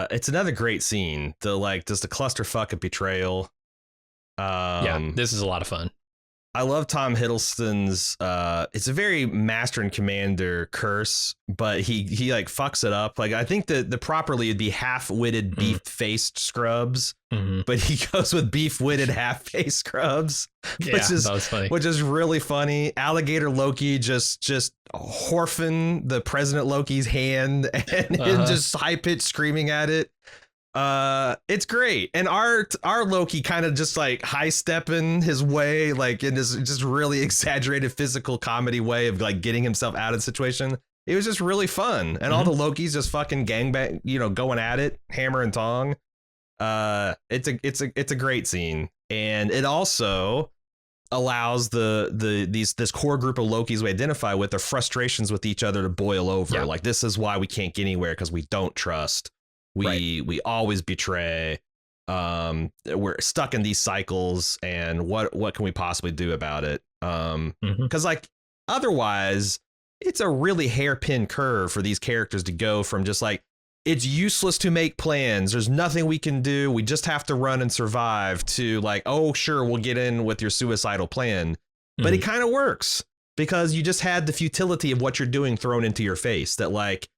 It's another great scene. Just the clusterfuck of betrayal. This is a lot of fun. I love Tom Hiddleston's it's a very Master and Commander curse, but he like fucks it up. Like I think that the properly it'd be half-witted beef-faced scrubs, but he goes with beef-witted half-faced scrubs, which is really funny. Alligator Loki just horfing the President Loki's hand and him just high-pitched screaming at it. It's great. And our Loki kind of just like high stepping his way, like in this just really exaggerated physical comedy way of like getting himself out of the situation. It was just really fun. And all the Lokis just fucking gangbang, going at it, hammer and tong. It's a great scene. And it also allows this core group of Lokis we identify with their frustrations with each other to boil over. Yeah. Like, this is why we can't get anywhere, because we don't trust. We always betray. We're stuck in these cycles, and what can we possibly do about it? Because like otherwise, it's a really hairpin curve for these characters to go from just like, it's useless to make plans, there's nothing we can do, we just have to run and survive, to like, oh sure, we'll get in with your suicidal plan. But it kind of works because you just had the futility of what you're doing thrown into your face. That like,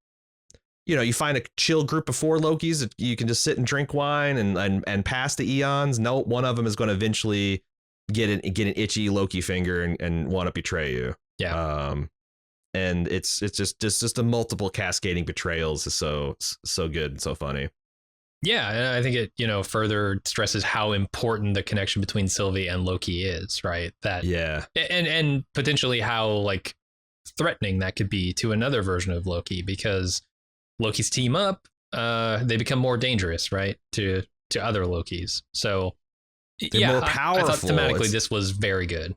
you find a chill group of 4 Lokis that you can just sit and drink wine and pass the eons. No, one of them is going to eventually get an itchy Loki finger and want to betray you. Yeah. And it's just a multiple cascading betrayals is so good and so funny. Yeah, and I think it further stresses how important the connection between Sylvie and Loki is, right? That and potentially how like threatening that could be to another version of Loki, because Lokis team up, they become more dangerous, right, to other Lokis. So they're more powerful. I thought thematically this was very good.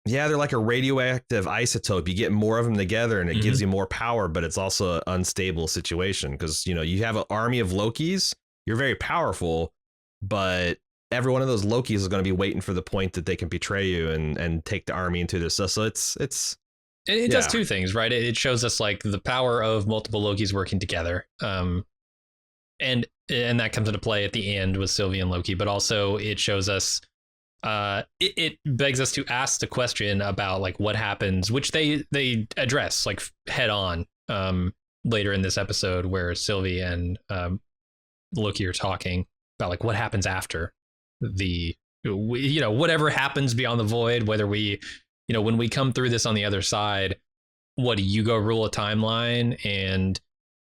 Yeah, they're like a radioactive isotope. You get more of them together and it gives you more power, but it's also an unstable situation because, you have an army of Lokis. You're very powerful, but every one of those Lokis is going to be waiting for the point that they can betray you and take the army into their stuff. So it's It does two things, right? It shows us like the power of multiple Lokis working together. And that comes into play at the end with Sylvie and Loki, but also it shows us it begs us to ask the question about like what happens, which they address like head on later in this episode, where Sylvie and Loki are talking about like what happens after whatever happens beyond the void, whether we when we come through this on the other side, what do you go rule a timeline? And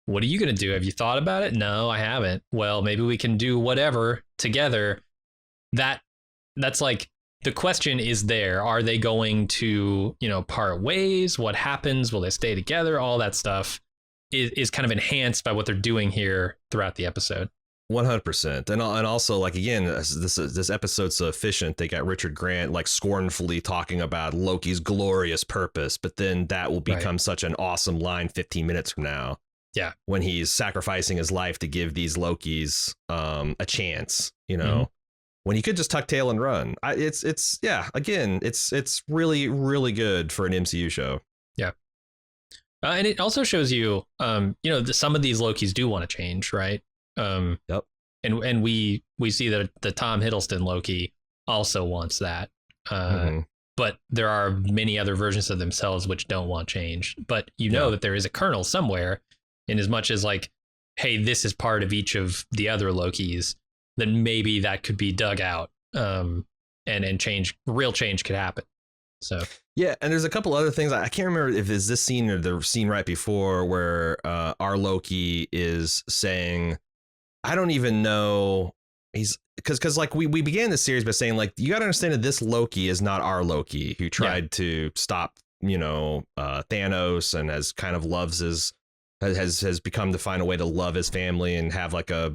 what are you going to do? Have you thought about it? No, I haven't. Well, maybe we can do whatever together. That's like the question is there. Are they going to, part ways? What happens? Will they stay together? All that stuff is kind of enhanced by what they're doing here throughout the episode. 100%. And also, like, again, this episode's so efficient. They got Richard Grant like scornfully talking about Loki's glorious purpose, but then that will become such an awesome line 15 minutes from now. Yeah. When he's sacrificing his life to give these Lokis a chance, when he could just tuck tail and run. It's really, really good for an MCU show. Yeah. And it also shows you, some of these Lokis do want to change, right? Yep. And we see that the Tom Hiddleston Loki also wants that. But there are many other versions of themselves which don't want change. But that there is a kernel somewhere, in as much as like, hey, this is part of each of the other Lokis, then maybe that could be dug out. And real change could happen. So yeah, and there's a couple other things. I can't remember if it's this scene or the scene right before where our Loki is saying, I don't even know. He's because like we began the series by saying like, you got to understand that this Loki is not our Loki who tried to stop Thanos and has kind of has become to find a way to love his family and have like a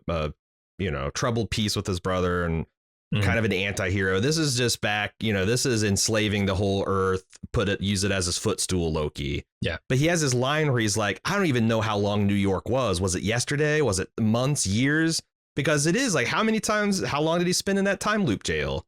troubled peace with his brother and kind of an anti-hero. This is just back, this is enslaving the whole earth, use it as his footstool Loki. Yeah. But he has this line where he's like, I don't even know how long New York was. Was it yesterday? Was it months, years? Because it is like, how long did he spend in that time loop jail?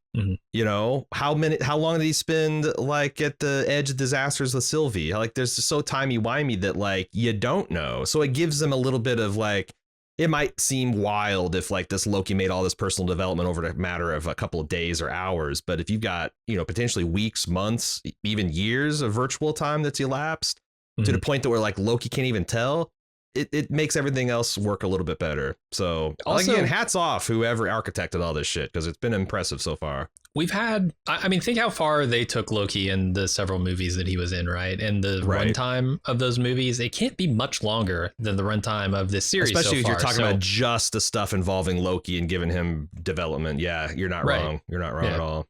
How long did he spend like at the edge of disasters with Sylvie? Like there's so timey-wimey that like, you don't know. So it gives them a little bit of like, it might seem wild if like this Loki made all this personal development over a matter of a couple of days or hours. But if you've got, potentially weeks, months, even years of virtual time that's elapsed to the point that where like Loki can't even tell, it makes everything else work a little bit better. So also, again, hats off whoever architected all this shit, because it's been impressive so far. We've had, I mean, think how far they took Loki in the several movies that he was in, right? And the runtime of those movies, it can't be much longer than the runtime of this series. Especially if you're talking about just the stuff involving Loki and giving him development. Yeah, you're not wrong. You're not wrong at all.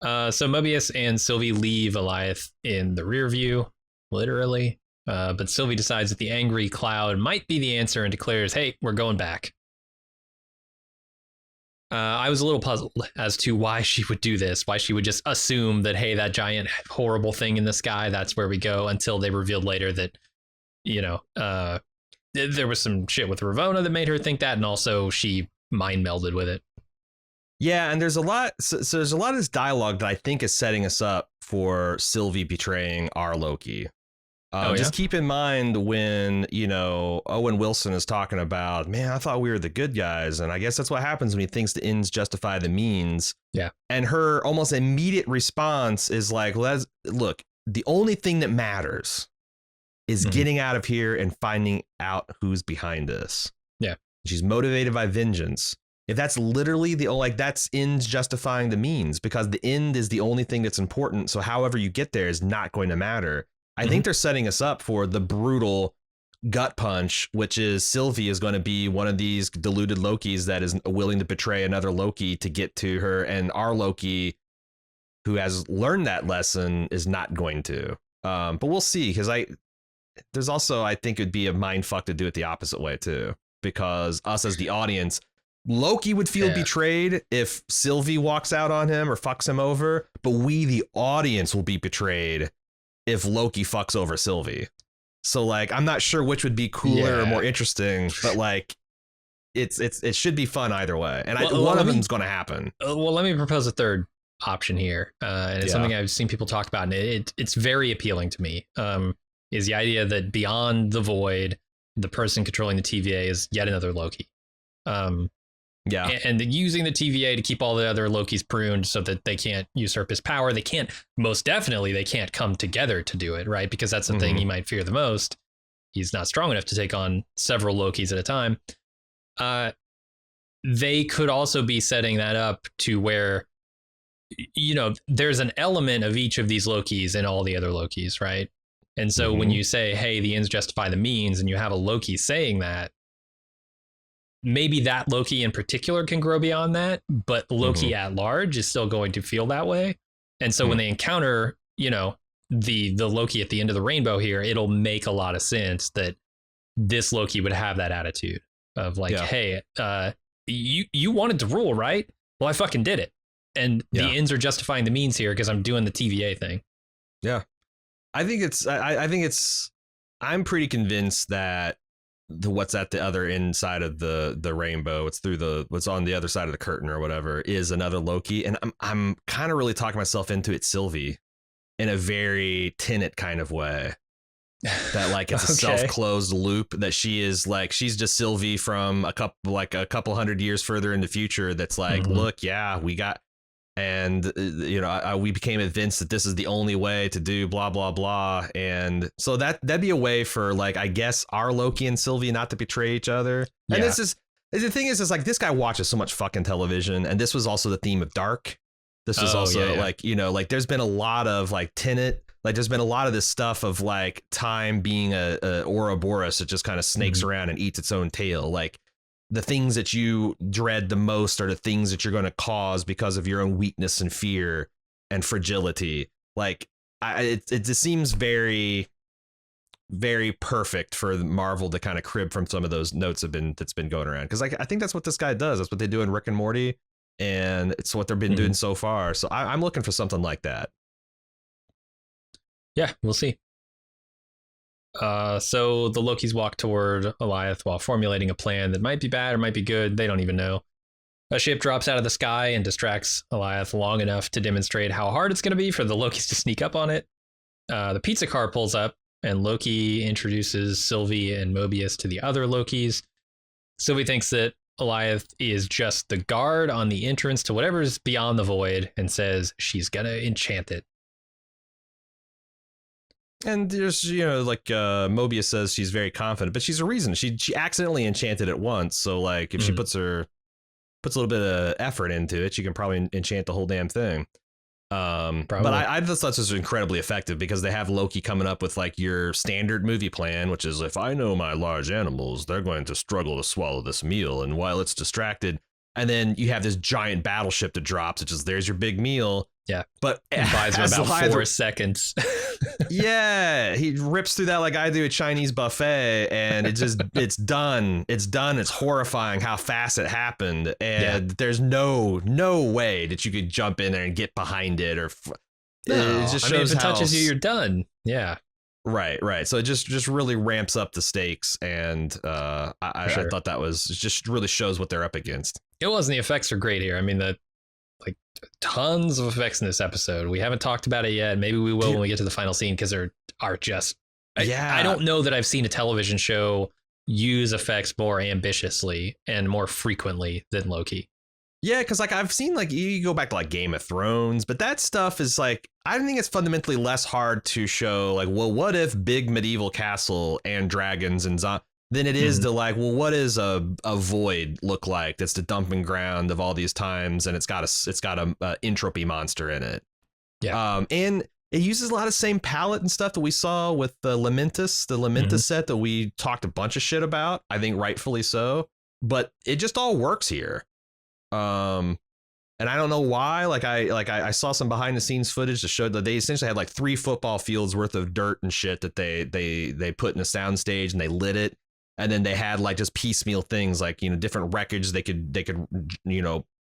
So Mobius and Sylvie leave Alioth in the rear view, literally. But Sylvie decides that the angry cloud might be the answer and declares, hey, we're going back. I was a little puzzled as to why she would do this, why she would just assume that, hey, that giant horrible thing in the sky, that's where we go, until they revealed later that, there was some shit with Ravonna that made her think that, and also she mind melded with it. Yeah, and there's a lot. So there's a lot of this dialogue that I think is setting us up for Sylvie betraying our Loki. Just keep in mind when, Owen Wilson is talking about, man, I thought we were the good guys. And I guess that's what happens when he thinks the ends justify the means. Yeah. And her almost immediate response is like, look, the only thing that matters is getting out of here and finding out who's behind us. Yeah. She's motivated by vengeance. If that's literally that's ends justifying the means, because the end is the only thing that's important. So however you get there is not going to matter. I think they're setting us up for the brutal gut punch, which is Sylvie is going to be one of these deluded Lokis that is willing to betray another Loki to get to her. And our Loki, who has learned that lesson, is not going to. But we'll see, because I think it'd be a mind fuck to do it the opposite way, too, because us as the audience, Loki would feel betrayed if Sylvie walks out on him or fucks him over. But we, the audience, will be betrayed if Loki fucks over Sylvie. So I'm not sure which would be cooler or more interesting, but it should be fun either way. And one of them's going to happen. Well, let me propose a third option here. And it's something I've seen people talk about, and it's very appealing to me. Is the idea that beyond the void, the person controlling the TVA is yet another Loki. And using the TVA to keep all the other Lokis pruned so that they can't usurp his power. They can't come together to do it, right? Because that's the thing he might fear the most. He's not strong enough to take on several Lokis at a time. They could also be setting that up to where, there's an element of each of these Lokis in all the other Lokis, right? And so when you say, hey, the ends justify the means, and you have a Loki saying that, maybe that Loki in particular can grow beyond that, but Loki at large is still going to feel that way. And so when they encounter, the Loki at the end of the rainbow here, it'll make a lot of sense that this Loki would have that attitude of hey, you wanted to rule, right? Well, I fucking did it. And the ends are justifying the means here because I'm doing the TVA thing. Yeah. I think I'm pretty convinced that what's at the other inside of the rainbow, it's through what's on the other side of the curtain or whatever, is another Loki. And I'm kind of really talking myself into it, Sylvie, in a very Tenet kind of way. That it's a self-closed loop, that she's just Sylvie from a couple hundred years further in the future. That's look, we got, and we became convinced that this is the only way to do blah blah blah, and so that'd be a way for I guess our Loki and Sylvie not to betray each other. And this is the thing is this guy watches so much fucking television, and this was also the theme of Dark. This was also there's been a lot of Tenet. There's been a lot of this stuff of time being a Ouroboros that just kind of snakes around and eats its own tail. The things that you dread the most are the things that you're going to cause because of your own weakness and fear and fragility. It just seems very, very perfect for Marvel to kind of crib from some of those notes that's been going around. Because I think that's what this guy does. That's what they do in Rick and Morty, and it's what they've been doing so far. So I'm looking for something like that. Yeah, we'll see. So the Lokis walk toward Alioth while formulating a plan that might be bad or might be good. They don't even know. A ship drops out of the sky and distracts Alioth long enough to demonstrate how hard it's going to be for the Lokis to sneak up on it. The pizza car pulls up, and Loki introduces Sylvie and Mobius to the other Lokis. Sylvie thinks that Eliath is just the guard on the entrance to whatever's beyond the void and says she's gonna enchant it. And there's, like Mobius says she's very confident, but she's a reason. She accidentally enchanted it once. So like if she puts a little bit of effort into it, she can probably enchant the whole damn thing. But I just thought this was incredibly effective because they have Loki coming up with like your standard movie plan, which is if I know my large animals, they're going to struggle to swallow this meal. And while it's distracted, and then you have this giant battleship that drops, which is there's your big meal. Yeah. But it buys him about 4 seconds. Yeah. He rips through that like I do a Chinese buffet and it's done. It's done. It's horrifying how fast it happened. And there's no way that you could jump in there and get behind it or it just shows if it touches you, you're done. Yeah. Right. So it just really ramps up the stakes. And I thought that was just really shows what they're up against. It wasn't. The effects are great here. I mean, like tons of effects in this episode. We haven't talked about it yet. Maybe we will when we get to the final scene because there are just. I don't know that I've seen a television show use effects more ambitiously and more frequently than Loki. Yeah, because like I've seen like you go back to like Game of Thrones, but that stuff is like I think it's fundamentally less hard to show like, well, what if big medieval castle and dragons and than it is to like, well, what is a void look like? That's the dumping ground of all these times, and it's got a entropy monster in it. Yeah, and it uses a lot of same palette and stuff that we saw with the Lamentus set that we talked a bunch of shit about. I think rightfully so, but it just all works here. And I don't know why. I saw some behind the scenes footage that showed that they essentially had like 3 football fields worth of dirt and shit that they put in a soundstage and they lit it. And then they had like just piecemeal things like, different wreckage they could,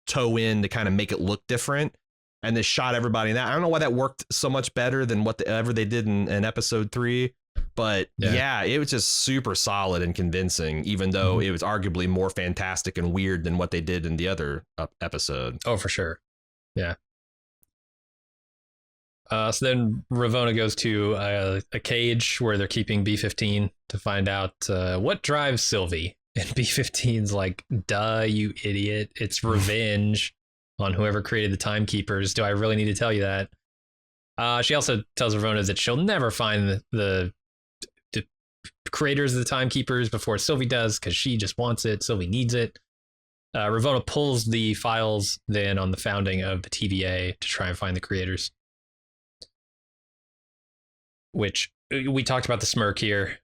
tow in to kind of make it look different. And they shot everybody in that. I don't know why that worked so much better than whatever they did in episode 3. But yeah, it was just super solid and convincing, even though it was arguably more fantastic and weird than what they did in the other episode. Oh, for sure. Yeah. So then Ravonna goes to a cage where they're keeping B-15 to find out what drives Sylvie. And B-15's like, duh, you idiot. It's revenge on whoever created the Timekeepers. Do I really need to tell you that? She also tells Ravonna that she'll never find the creators of the Timekeepers before Sylvie does because she just wants it. Sylvie needs it. Ravonna pulls the files then on the founding of the TVA to try and find the creators. Which we talked about the smirk here.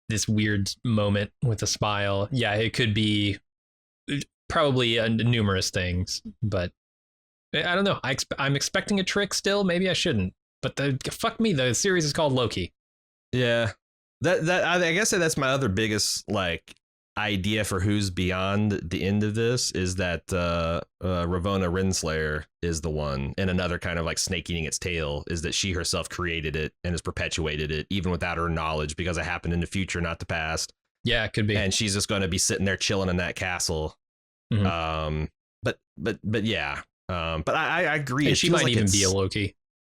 This weird moment with a smile. Yeah, it could be probably numerous things, but I don't know. I'm expecting a trick still. Maybe I shouldn't. But fuck me, the series is called Loki. Yeah, I guess that's my other biggest like idea for who's beyond the end of this is that Ravonna Renslayer is the one, and another kind of like snake eating its tail is that she herself created it and has perpetuated it even without her knowledge because it happened in the future, not the past. Yeah, it could be. And she's just going to be sitting there chilling in that castle. But yeah. But I agree. And she might even be a Loki.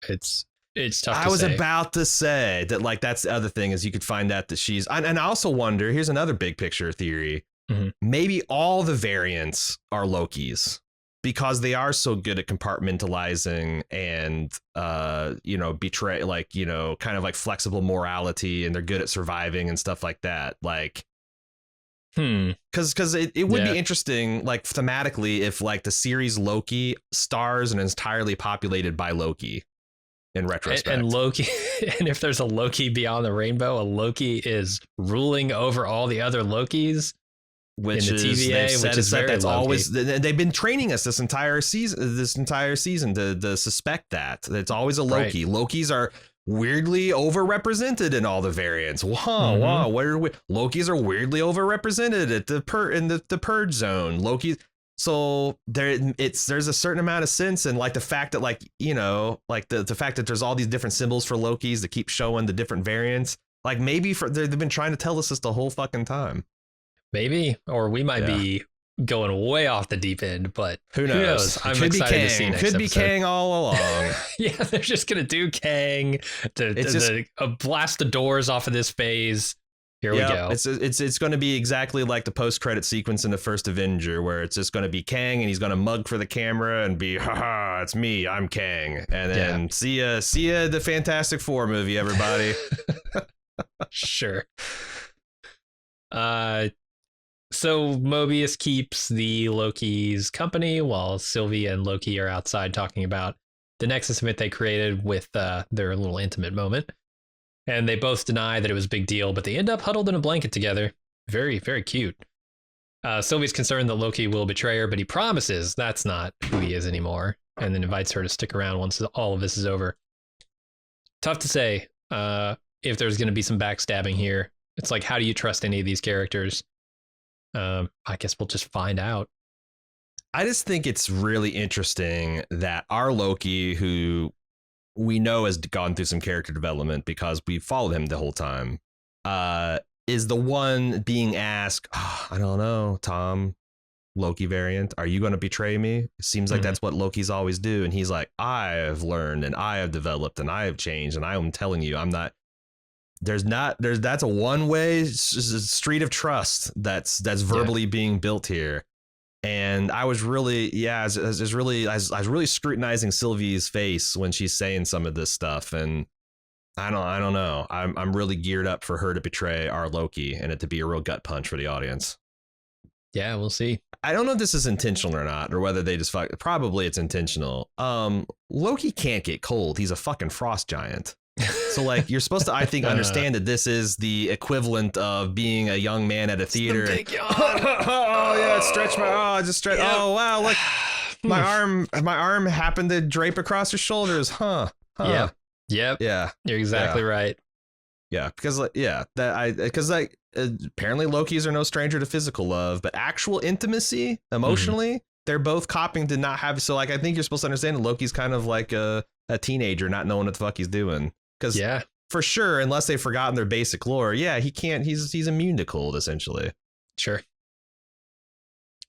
It's tough to say. I was about to say that, like, that's the other thing is you could find out that she's, and I also wonder, here's another big picture theory. Maybe all the variants are Lokis because they are so good at compartmentalizing and, betray, like, kind of like flexible morality, and they're good at surviving and stuff like that. Like, because it would be interesting, like thematically, if like the series Loki stars and is entirely populated by Loki. In retrospect, and Loki, and if there's a Loki beyond the rainbow, a Loki is ruling over all the other Lokis, which in the is TVA, which is very that's Loki. always they've been training us this entire season to suspect that it's always a Loki. Right. Lokis are weirdly overrepresented in all the variants. Wow, what are we? Lokis are weirdly overrepresented at the purge zone. Loki. So there's a certain amount of sense, and like the fact that like the fact that there's all these different symbols for Lokis that keep showing the different variants. Like maybe they've been trying to tell us this the whole fucking time. Maybe, or we might be going way off the deep end, but who knows? I'm excited to see next episode. Could be Kang all along. Yeah, they're just gonna do Kang to blast the doors off of this phase. Here we go. It's going to be exactly like the post-credit sequence in the first Avenger, where it's just going to be Kang and he's going to mug for the camera and be, haha, it's me, I'm Kang. And then see ya the Fantastic Four movie, everybody. Sure. So Mobius keeps the Loki's company while Sylvie and Loki are outside talking about the Nexus event they created with their little intimate moment. And they both deny that it was a big deal, but they end up huddled in a blanket together. Very, very cute. Sylvie's concerned that Loki will betray her, but he promises that's not who he is anymore, and then invites her to stick around once all of this is over. Tough to say if there's going to be some backstabbing here. It's like, how do you trust any of these characters? I guess we'll just find out. I just think it's really interesting that our Loki, who we know has gone through some character development because we followed him the whole time, is the one being asked, I don't know, Tom, Loki variant, are you going to betray me? It seems like that's what Lokis always do. And he's like, I have learned and I have developed and I have changed. And I am telling you, I'm not. That's a one-way street of trust that's verbally being built here. And I was really, I was really scrutinizing Sylvie's face when she's saying some of this stuff, and I don't know. I'm really geared up for her to betray our Loki and it to be a real gut punch for the audience. Yeah, we'll see. I don't know if this is intentional or not, or whether they just probably it's intentional. Loki can't get cold. He's a fucking frost giant. So like you're supposed to, I think, understand that this is the equivalent of being a young man at a theater. It's the big yawn. Oh yeah, stretch my just stretch. Yep. Oh wow, look, my arm happened to drape across your shoulders, huh? Yep. Yeah, you're exactly right. Yeah, because apparently Lokis are no stranger to physical love, but actual intimacy, emotionally, they're both copping to not have. So like I think you're supposed to understand that Loki's kind of like a teenager not knowing what the fuck he's doing. Because for sure, unless they've forgotten their basic lore, he can't. He's immune to cold, essentially. Sure.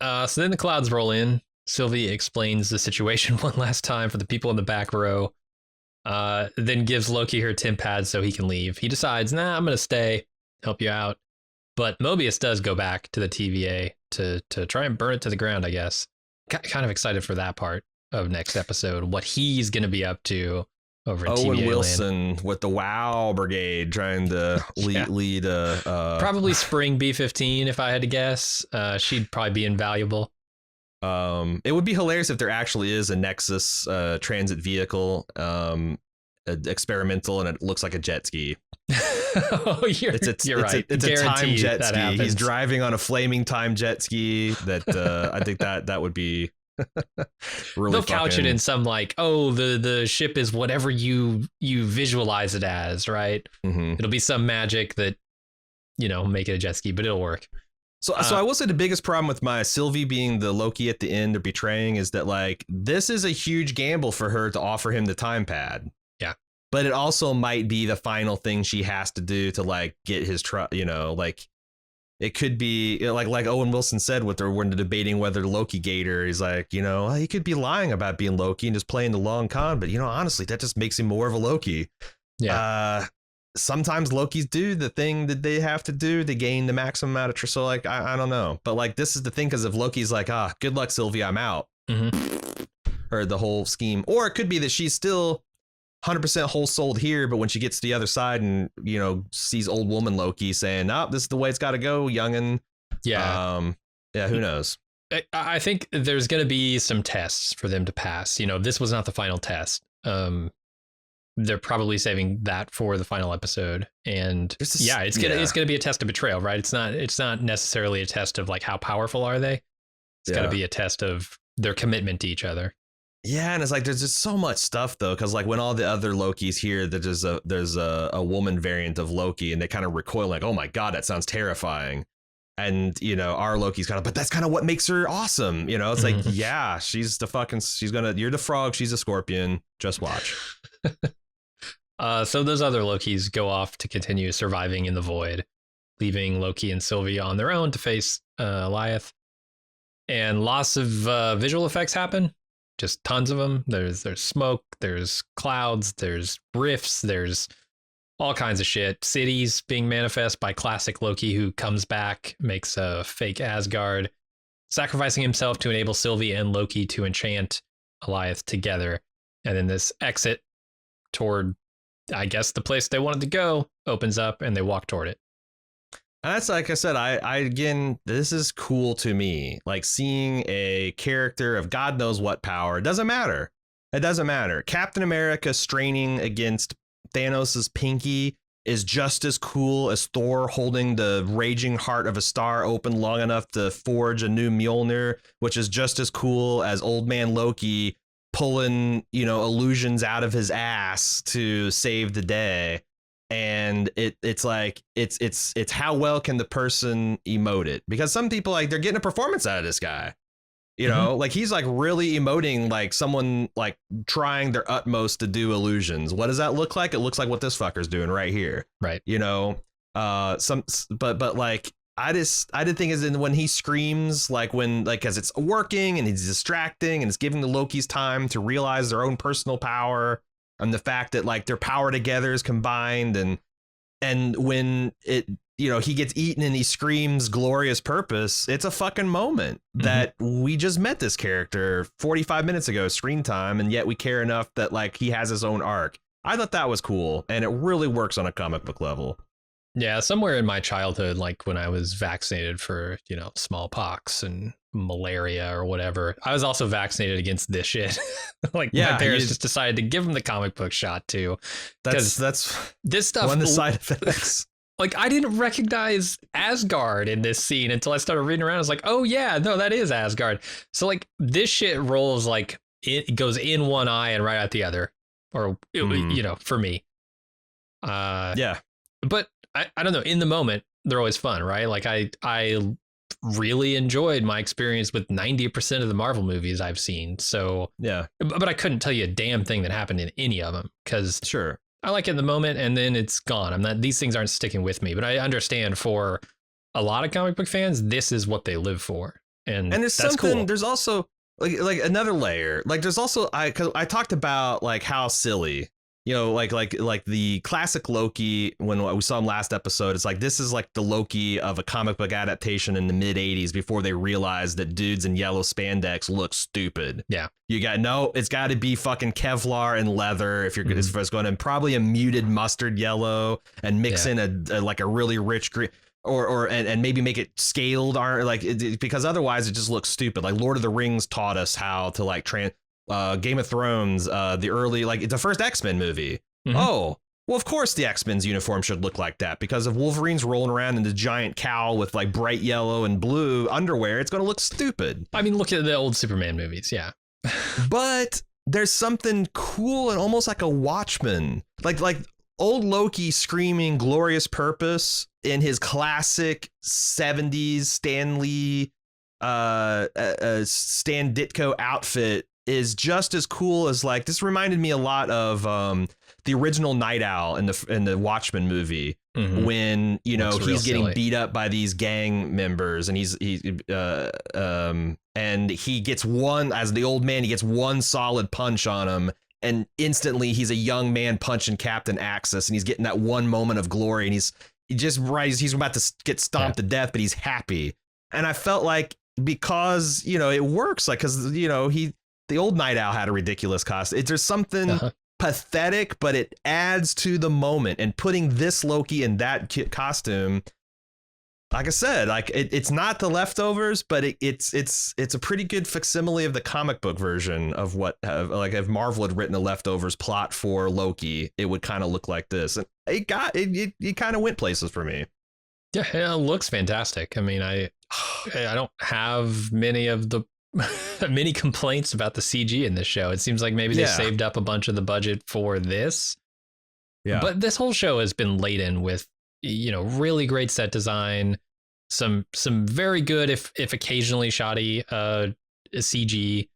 So then the clouds roll in. Sylvie explains the situation one last time for the people in the back row. Then gives Loki her temp pad so he can leave. He decides, I'm going to stay, help you out. But Mobius does go back to the TVA to try and burn it to the ground, I guess. Kind of excited for that part of next episode, what he's going to be up to over in Owen TVA Wilson land. With the WoW Brigade trying to lead probably Spring B-15 if I had to guess. She'd probably be invaluable. It would be hilarious if there actually is a Nexus transit vehicle, experimental, and it looks like a jet ski. You're right. It's a time jet ski. Happens. He's driving on a flaming time jet ski. That I think that would be really. They'll couch it in some like, the ship is whatever you visualize it as, right? It'll be some magic that make it a jet ski, but it'll work. So I will say the biggest problem with my Sylvie being the Loki at the end or betraying is that like this is a huge gamble for her to offer him the time pad. Yeah. But it also might be the final thing she has to do to like get his trust, like it could be like Owen Wilson said when they're debating whether Loki Gator is like, he could be lying about being Loki and just playing the long con. But, honestly, that just makes him more of a Loki. Yeah. Sometimes Lokis do the thing that they have to do to gain the maximum amount of trust. So like, I don't know. But like, this is the thing, because if Loki's like, good luck, Sylvie, I'm out. Or the whole scheme. Or it could be that she's still 100% whole souled here, but when she gets to the other side and sees old woman Loki saying, this is the way it's got to go, youngin'. Who knows? I think there's going to be some tests for them to pass. This was not the final test. They're probably saving that for the final episode, and it's gonna be a test of betrayal, right? It's not necessarily a test of like how powerful are they. It's got to be a test of their commitment to each other. Yeah, and it's like there's just so much stuff though, because like when all the other Lokis hear that there's a woman variant of Loki, and they kind of recoil like, oh my god, that sounds terrifying. And our Loki's kind of, but that's kind of what makes her awesome. It's like, you're the frog, she's a scorpion. Just watch. So those other Lokis go off to continue surviving in the void, leaving Loki and Sylvie on their own to face Goliath. And lots of visual effects happen. Just tons of them. There's smoke, there's clouds, there's rifts, there's all kinds of shit. Cities being manifest by classic Loki, who comes back, makes a fake Asgard, sacrificing himself to enable Sylvie and Loki to enchant Alioth together. And then this exit toward, I guess, the place they wanted to go opens up and they walk toward it. And that's, like I said, I again, this is cool to me. Like seeing a character of God knows what power. It doesn't matter. It doesn't matter. Captain America straining against Thanos' pinky is just as cool as Thor holding the raging heart of a star open long enough to forge a new Mjolnir, which is just as cool as old man Loki pulling, illusions out of his ass to save the day. And it's like it's how well can the person emote it, because some people, like, they're getting a performance out of this guy, like he's like really emoting like someone like trying their utmost to do illusions. What does that look like? It looks like what this fucker's doing right here, right? But like I did think is in when he screams, like when, like, as it's working and he's distracting and it's giving the Lokis time to realize their own personal power. And the fact that, like, their power together is combined, and when it, he gets eaten and he screams glorious purpose, it's a fucking moment that we just met this character 45 minutes ago, screen time, and yet we care enough that, like, he has his own arc. I thought that was cool, and it really works on a comic book level. Yeah, somewhere in my childhood, like when I was vaccinated for, smallpox and malaria or whatever, I was also vaccinated against this shit. Like, my parents just decided to give him the comic book shot too. That's this stuff. One of the side effects. Like, I didn't recognize Asgard in this scene until I started reading around. I was like, oh yeah, no, that is Asgard. So, like, this shit rolls, like, it goes in one eye and right out the other, or for me. Yeah, but I don't know. In the moment, they're always fun, right? Like, I really enjoyed my experience with 90% of the Marvel movies I've seen. So yeah, but I couldn't tell you a damn thing that happened in any of them, because sure, I like it in the moment and then it's gone. These things aren't sticking with me. But I understand for a lot of comic book fans, this is what they live for, and there's that's something. Cool. There's also like another layer. Like, there's also because I talked about, like, how silly. Like the classic Loki, when we saw him last episode, it's like, this is like the Loki of a comic book adaptation in the mid 80s before they realized that dudes in yellow spandex look stupid. Yeah. It's got to be fucking Kevlar and leather if you're first going, and probably a muted mustard yellow and mix in a really rich green. And maybe make it scaled, because otherwise it just looks stupid. Like Lord of the Rings taught us how to, like, Game of Thrones, the early, like, the first X-Men movie. Oh, well, of course the X-Men's uniform should look like that, because if Wolverine's rolling around in the giant cowl with, like, bright yellow and blue underwear, it's going to look stupid. I mean, look at the old Superman movies. Yeah. But there's something cool and almost like a Watchman, like old Loki screaming glorious purpose in his classic 70s Stan Lee, Stan Ditko outfit is just as cool as, like, this reminded me a lot of the original Night Owl in the Watchmen movie, when he's getting beat up by these gang members, and and he gets one, as the old man, he gets one solid punch on him, and instantly he's a young man punching Captain Axis, and he's getting that one moment of glory, and he's about to get stomped to death, but he's happy. And I felt like, because it works, like, because the old Night Owl had a ridiculous costume. There's something pathetic, but it adds to the moment. And putting this Loki in that costume, like I said, like, it's not The Leftovers, but it's a pretty good facsimile of the comic book version of what, like, if Marvel had written a Leftovers plot for Loki, it would kind of look like this. And it kind of went places for me. Yeah, it looks fantastic. I mean, I don't have many complaints about the CG in this show. It seems like maybe they saved up a bunch of the budget for this. Yeah. But this whole show has been laden with, really great set design, some very good, if occasionally shoddy, CG,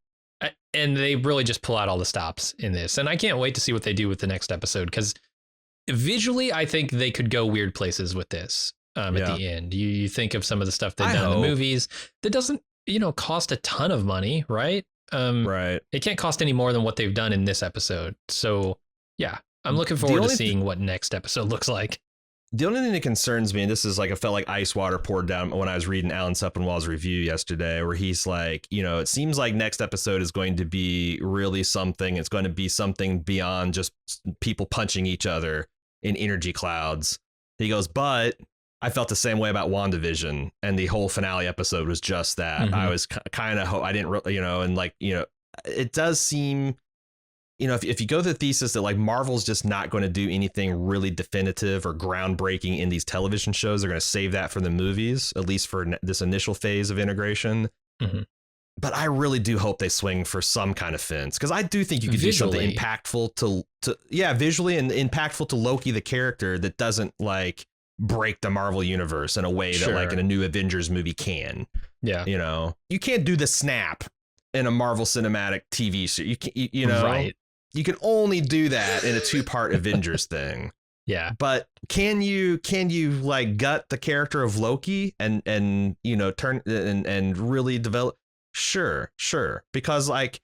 and they really just pull out all the stops in this. And I can't wait to see what they do with the next episode, because visually, I think they could go weird places with this. At the end, you think of some of the stuff they've done in the movies that doesn't, cost a ton of money, right? Right. It can't cost any more than what they've done in this episode. So yeah, I'm looking forward to seeing what next episode looks like. The only thing that concerns me, and this is like, I felt like ice water poured down when I was reading Alan Sepinwall's review yesterday, where he's like, it seems like next episode is going to be really something. It's going to be something beyond just people punching each other in energy clouds. He goes, but I felt the same way about WandaVision, and the whole finale episode was just that. I was kind of, I didn't really, it does seem, if you go to the thesis that like Marvel's just not going to do anything really definitive or groundbreaking in these television shows, they're going to save that for the movies, at least for this initial phase of integration. But I really do hope they swing for some kind of fence, because I do think you could do something impactful to visually and impactful to Loki, the character, that doesn't like break the Marvel universe in a way that like in a new Avengers movie can. Yeah. You can't do the snap in a Marvel cinematic TV series. Right. You can only do that in a 2-part Avengers thing. Yeah. But can you like gut the character of Loki and turn and really develop? Sure. Because like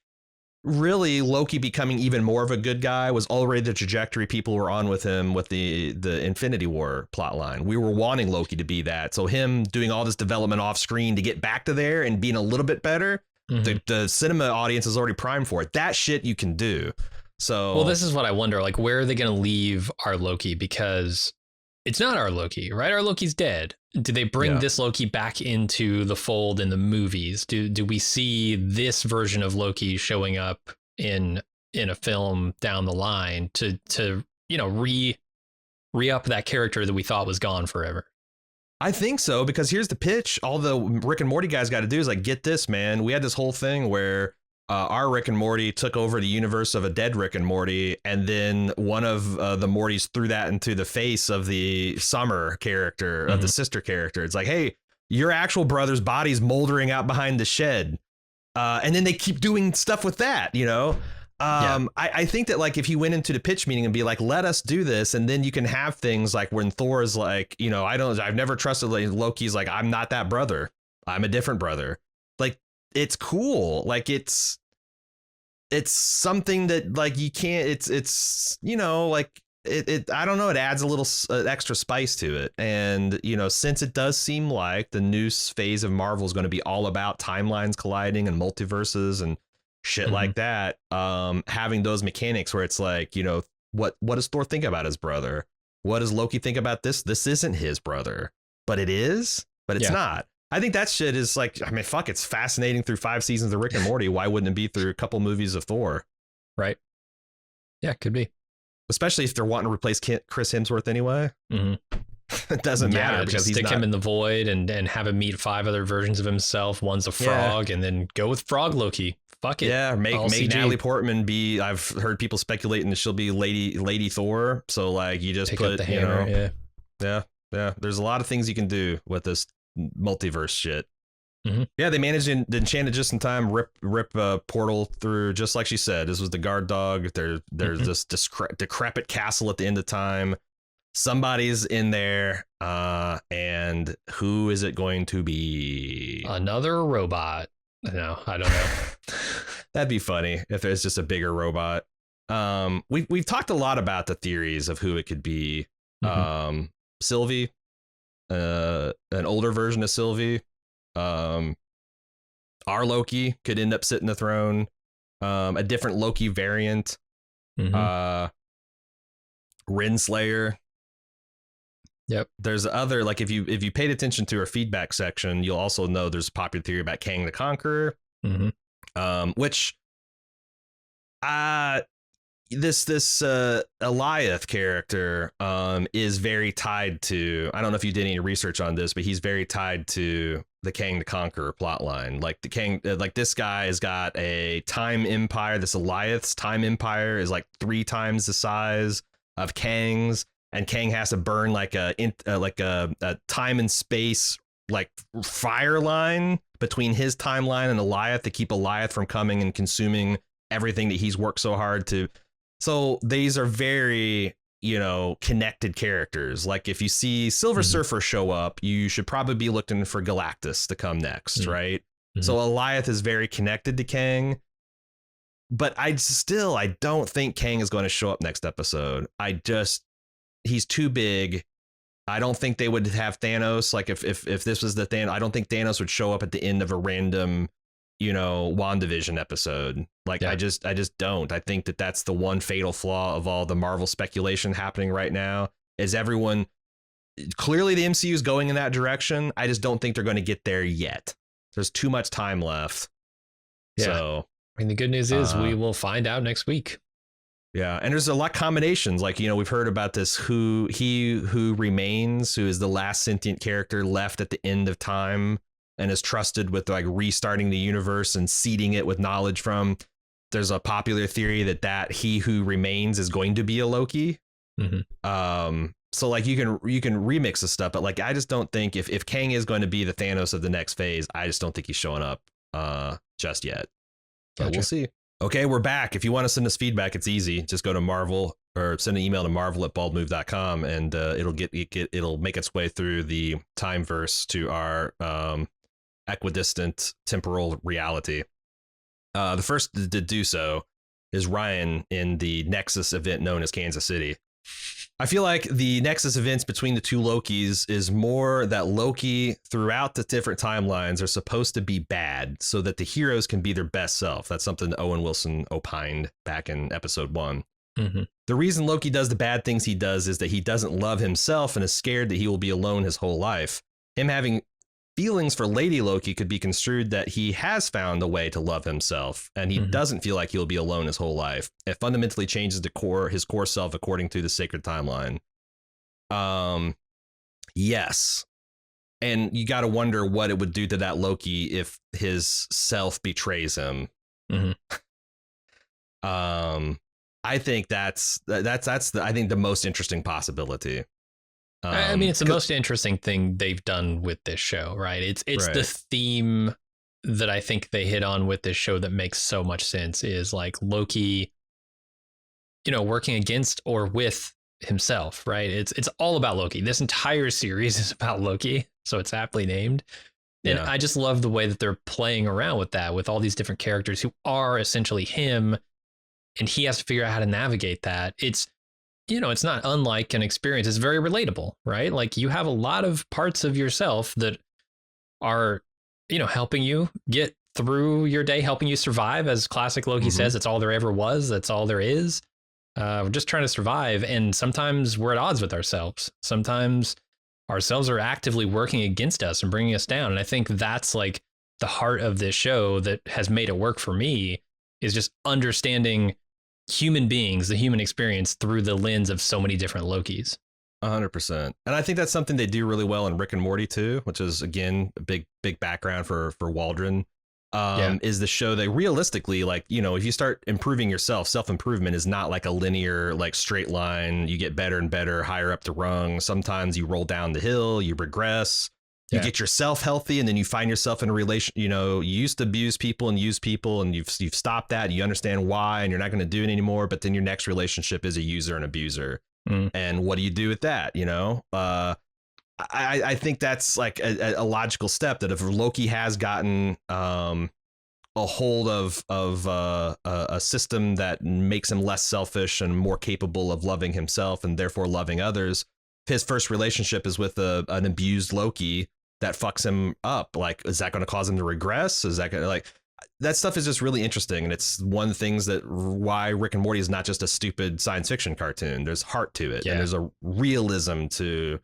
really Loki becoming even more of a good guy was already the trajectory people were on with him with the Infinity War plotline. We were wanting Loki to be that. So him doing all this development off screen to get back to there and being a little bit better, the cinema audience is already primed for it. That shit you can do. So, well, this is what I wonder, like, where are they going to leave our Loki? Because it's not our Loki, right? Our Loki's dead. Do they bring this Loki back into the fold in the movies? Do we see this version of Loki showing up in a film down the line to re-up that character that we thought was gone forever? I think so, because here's the pitch. All the Rick and Morty guys got to do is like, get this, man. We had this whole thing where our Rick and Morty took over the universe of a dead Rick and Morty, and then one of the Mortys threw that into the face of the Summer character, of the sister character. It's like, hey, your actual brother's body's moldering out behind the shed. And then they keep doing stuff with that, I think that like if he went into the pitch meeting and be like, let us do this, and then you can have things like when Thor is like, I've never trusted Loki's like, I'm not that brother. I'm a different brother. Like, it's cool. Like it's something that like you can't, it's like it I don't know, it adds a little extra spice to it. And since it does seem like the new phase of Marvel is going to be all about timelines colliding and multiverses and shit like that, having those mechanics where it's like, what does Thor think about his brother? What does Loki think about this? This isn't his brother, but it is, but it's not. I think that shit is like, I mean, fuck, it's fascinating through 5 seasons of Rick and Morty. Why wouldn't it be through a couple movies of Thor? Right. Yeah, could be. Especially if they're wanting to replace Chris Hemsworth anyway. It doesn't matter because just stick him in the void and have him meet 5 other versions of himself. One's a frog, and then go with Frog Loki. Fuck it. Yeah, make Natalie Portman be. I've heard people speculating that she'll be Lady Thor. So like, you just put up the hammer. Yeah. There's a lot of things you can do with this multiverse shit. Yeah, they managed to enchant it just in time. Rip portal through, just like she said. This was the guard dog. There's this decrepit castle at the end of time. Somebody's in there, and who is it going to be? Another robot. No, I don't know. That'd be funny if it's just a bigger robot. We've talked a lot about the theories of who it could be. Sylvie, an older version of Sylvie. Our Loki could end up sitting the throne. A different Loki variant. Renslayer. Yep. There's other, like, if you paid attention to our feedback section, you'll also know there's a popular theory about Kang the Conqueror. Which this Eliath character is very tied to, I don't know if you did any research on this, but he's very tied to the Kang the Conqueror plotline. Like the Kang, like this guy has got a time empire. This Eliath's time empire is like 3 times the size of Kang's, and Kang has to burn like a time and space like fire line between his timeline and Eliath to keep Eliath from coming and consuming everything that he's worked so hard to. So these are very, connected characters. Like if you see Silver Surfer show up, you should probably be looking for Galactus to come next, right? So Eliath is very connected to Kang. but I don't think Kang is going to show up next episode. He's too big. I don't think they would have Thanos. Like if this was the Thanos, I don't think Thanos would show up at the end of a random, WandaVision episode. Like I just don't. I think that's the one fatal flaw of all the Marvel speculation happening right now is everyone clearly the MCU is going in that direction. I just don't think they're going to get there yet. There's too much time left. Yeah. So I mean, the good news is we will find out next week. Yeah, and there's a lot of combinations. Like, we've heard about this who remains, who is the last sentient character left at the end of time and is trusted with like restarting the universe and seeding it with knowledge from. There's a popular theory that he who remains is going to be a Loki. Mm-hmm. So like you can remix the stuff, but like I just don't think if Kang is going to be the Thanos of the next phase, I just don't think he's showing up just yet. But Gotcha. We'll see. Okay, we're back. If you want to send us feedback, it's easy. Just go to Marvel or send an email to marvel@baldmove.com and it'll make its way through the timeverse to our equidistant temporal reality. The first to do so is Ryan in the Nexus event known as Kansas City. I feel like the Nexus events between the two Lokis is more that Loki throughout the different timelines are supposed to be bad so that the heroes can be their best self. That's something that Owen Wilson opined back in episode 1. Mm-hmm. The reason Loki does the bad things he does is that he doesn't love himself and is scared that he will be alone his whole life. Him having feelings for Lady Loki could be construed that he has found a way to love himself and he doesn't feel like he'll be alone his whole life. It fundamentally changes his core self according to the sacred timeline. Yes. And you got to wonder what it would do to that Loki if his self betrays him. Mm-hmm. I think that's the most interesting possibility. I mean, it's the most interesting thing they've done with this show, right? It's right. The theme that I think they hit on with this show that makes so much sense is like Loki, working against or with himself, right? It's all about Loki. This entire series is about Loki, so it's aptly named. And I just love the way that they're playing around with that, with all these different characters who are essentially him, and he has to figure out how to navigate that. It's not unlike an experience. It's very relatable, right? Like you have a lot of parts of yourself that are, helping you get through your day, helping you survive. As classic Loki says, it's all there ever was. That's all there is. We're just trying to survive. And sometimes we're at odds with ourselves. Sometimes ourselves are actively working against us and bringing us down. And I think that's like the heart of this show that has made it work for me, is just understanding human beings, the human experience through the lens of so many different Lokis. 100%. And I think that's something they do really well in Rick and Morty too, which is again a big background for Waldron. Is the show that realistically, like, if you start improving yourself, self-improvement is not like a linear, like straight line. You get better and better, higher up the rung. Sometimes you roll down the hill, you regress. You get yourself healthy, and then you find yourself in a relation. You used to abuse people and use people, and you've stopped that. You understand why, and you're not going to do it anymore. But then your next relationship is a user and abuser, and what do you do with that? I think that's like a logical step. That if Loki has gotten a hold of a system that makes him less selfish and more capable of loving himself and therefore loving others, if his first relationship is with an abused Loki that fucks him up, like, is that going to cause him to regress? Is that going to, like, that stuff is just really interesting. And it's one of the things that why Rick and Morty is not just a stupid science fiction cartoon. There's heart to it. And there's a realism to,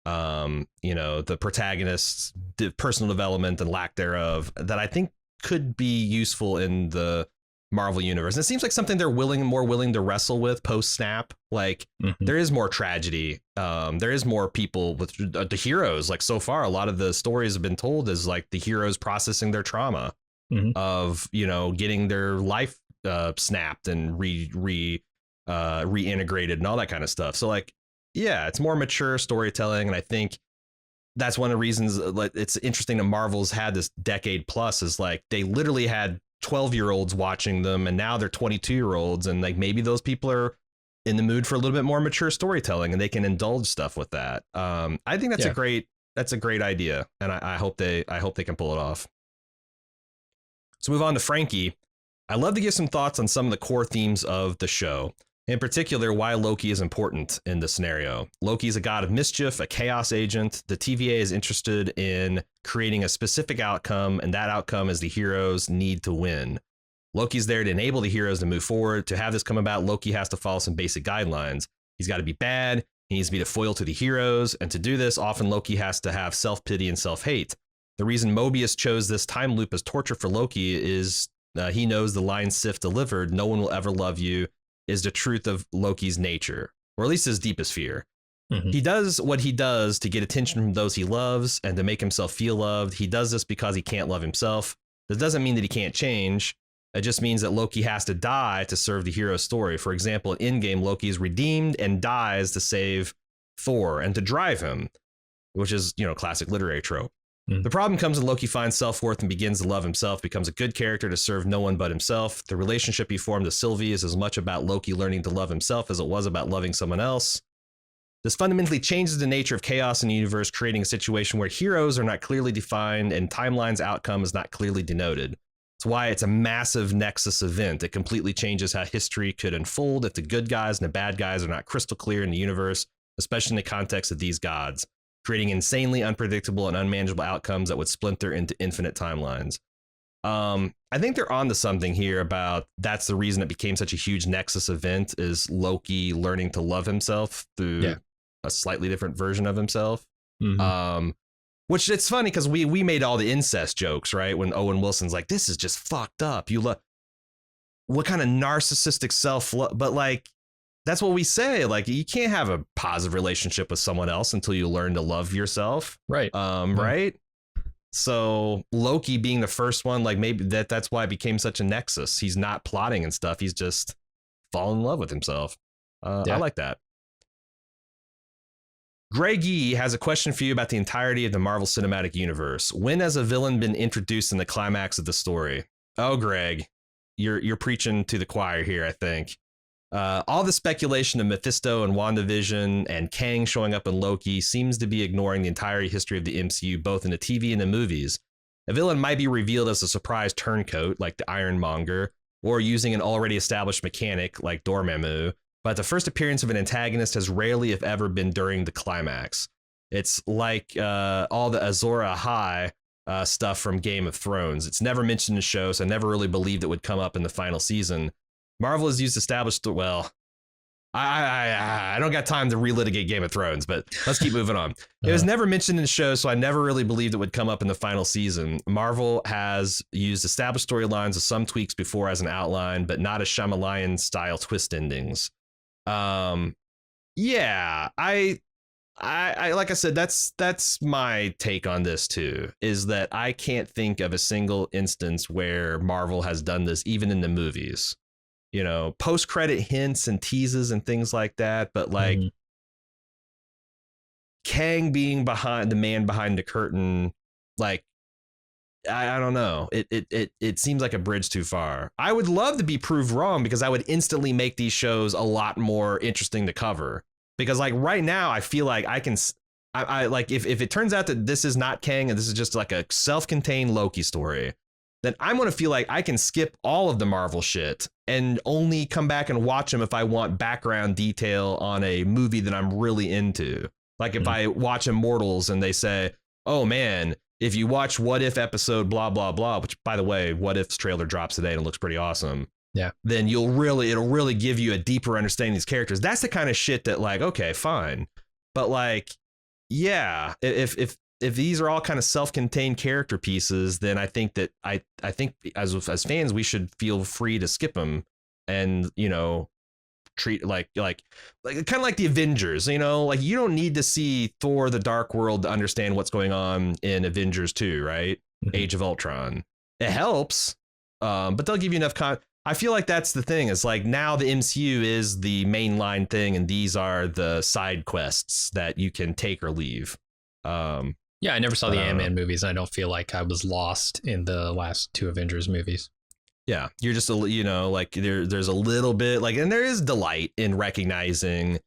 the protagonist's personal development and lack thereof that I think could be useful in the Marvel universe. And it seems like something they're more willing to wrestle with post snap. Like there is more tragedy. There is more people with the heroes. Like so far, a lot of the stories have been told as like the heroes processing their trauma of, getting their life snapped and reintegrated and all that kind of stuff. So like, it's more mature storytelling. And I think that's one of the reasons like it's interesting that Marvel's had this decade plus is like they literally had 12-year-olds watching them and now they're 22-year-olds, and like maybe those people are in the mood for a little bit more mature storytelling and they can indulge stuff with that. I think that's a great idea, and I hope they can pull it off. So move on to Frankie. I'd love to give some thoughts on some of the core themes of the show. In particular, why Loki is important in this scenario. Loki is a god of mischief, a chaos agent. The TVA is interested in creating a specific outcome, and that outcome is the heroes need to win. Loki's there to enable the heroes to move forward. To have this come about, Loki has to follow some basic guidelines. He's got to be bad. He needs to be the foil to the heroes. And to do this, often Loki has to have self-pity and self-hate. The reason Mobius chose this time loop as torture for Loki is he knows the line Sif delivered, "No one will ever love you," is the truth of Loki's nature, or at least his deepest fear. Mm-hmm. He does what he does to get attention from those he loves and to make himself feel loved. He does this because he can't love himself. That doesn't mean that he can't change. It just means that Loki has to die to serve the hero's story. For example, in Endgame, Loki is redeemed and dies to save Thor and to drive him, which is, classic literary trope. The problem comes when Loki finds self-worth and begins to love himself, becomes a good character to serve no one but himself. The relationship he formed to Sylvie is as much about Loki learning to love himself as it was about loving someone else. This fundamentally changes the nature of chaos in the universe, creating a situation where heroes are not clearly defined and timeline's outcome is not clearly denoted. It's why it's a massive nexus event. It completely changes how history could unfold if the good guys and the bad guys are not crystal clear in the universe, especially in the context of these gods, creating insanely unpredictable and unmanageable outcomes that would splinter into infinite timelines. I think they're onto something here about that's the reason it became such a huge nexus event, is Loki learning to love himself through a slightly different version of himself. Mm-hmm. Which it's funny because we made all the incest jokes, right? When Owen Wilson's like, this is just fucked up. What kind of narcissistic self-love? But that's what we say. You can't have a positive relationship with someone else until you learn to love yourself. Right. Right. So Loki being the first one, maybe that's why it became such a nexus. He's not plotting and stuff. He's just falling in love with himself. I like that. Greg E has a question for you about the entirety of the Marvel Cinematic Universe. When has a villain been introduced in the climax of the story? Oh, Greg, you're preaching to the choir here, I think. All the speculation of Mephisto and WandaVision and Kang showing up in Loki seems to be ignoring the entire history of the MCU, both in the TV and the movies. A villain might be revealed as a surprise turncoat, like the Ironmonger, or using an already established mechanic, like Dormammu. But the first appearance of an antagonist has rarely, if ever, been during the climax. It's like all the Azor Ahai stuff from Game of Thrones. It's never mentioned in the show, so I never really believed it would come up in the final season. Marvel has used established... Well, I don't got time to relitigate Game of Thrones, but let's keep moving on. It was never mentioned in the show, so I never really believed it would come up in the final season. Marvel has used established storylines with some tweaks before as an outline, but not as Shyamalan-style twist endings. I like I said, that's my take on this too, is that I can't think of a single instance where Marvel has done this, even in the movies, post-credit hints and teases and things like that. But Kang being the man behind the curtain, I don't know. It seems like a bridge too far. I would love to be proved wrong, because I would instantly make these shows a lot more interesting to cover. Because right now, I feel like if it turns out that this is not Kang and this is just like a self-contained Loki story, then I'm going to feel like I can skip all of the Marvel shit and only come back and watch them if I want background detail on a movie that I'm really into. If I watch Immortals and they say, oh man, if you watch What If episode blah, blah, blah, which, by the way, What If's trailer drops today and it looks pretty awesome. Yeah. Then it'll really give you a deeper understanding of these characters. That's the kind of shit that okay, fine. But if these are all kind of self-contained character pieces, then I think that I think as fans, we should feel free to skip them and, treat like kind of like the Avengers, you don't need to see Thor: The Dark World to understand what's going on in Avengers 2, right? Mm-hmm. Age of Ultron. It helps, but they'll give you enough I feel like that's the thing. It's now the MCU is the mainline thing, and these are the side quests that you can take or leave. I never saw the Ant-Man movies, and I don't feel like I was lost in the last two Avengers movies. Yeah, you're just there's a little bit and there is delight in recognizing,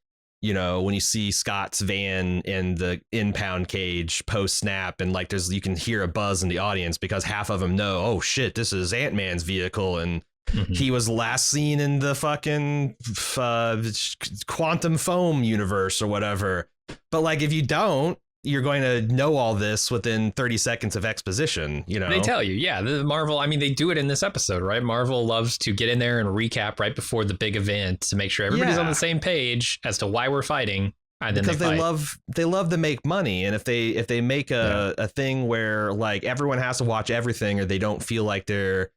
when you see Scott's van in the impound cage post snap, and you can hear a buzz in the audience because half of them know, oh shit, this is Ant-Man's vehicle, and he was last seen in the fucking quantum foam universe or whatever. But like, if you don't, you're going to know all this within 30 seconds of exposition, you know? They tell you, yeah. The Marvel, I mean, they do it in this episode, right? Marvel loves to get in there and recap right before the big event to make sure everybody's on the same page as to why we're fighting. And because then they love to make money, and if they make a thing where like everyone has to watch everything, or they don't feel like they're,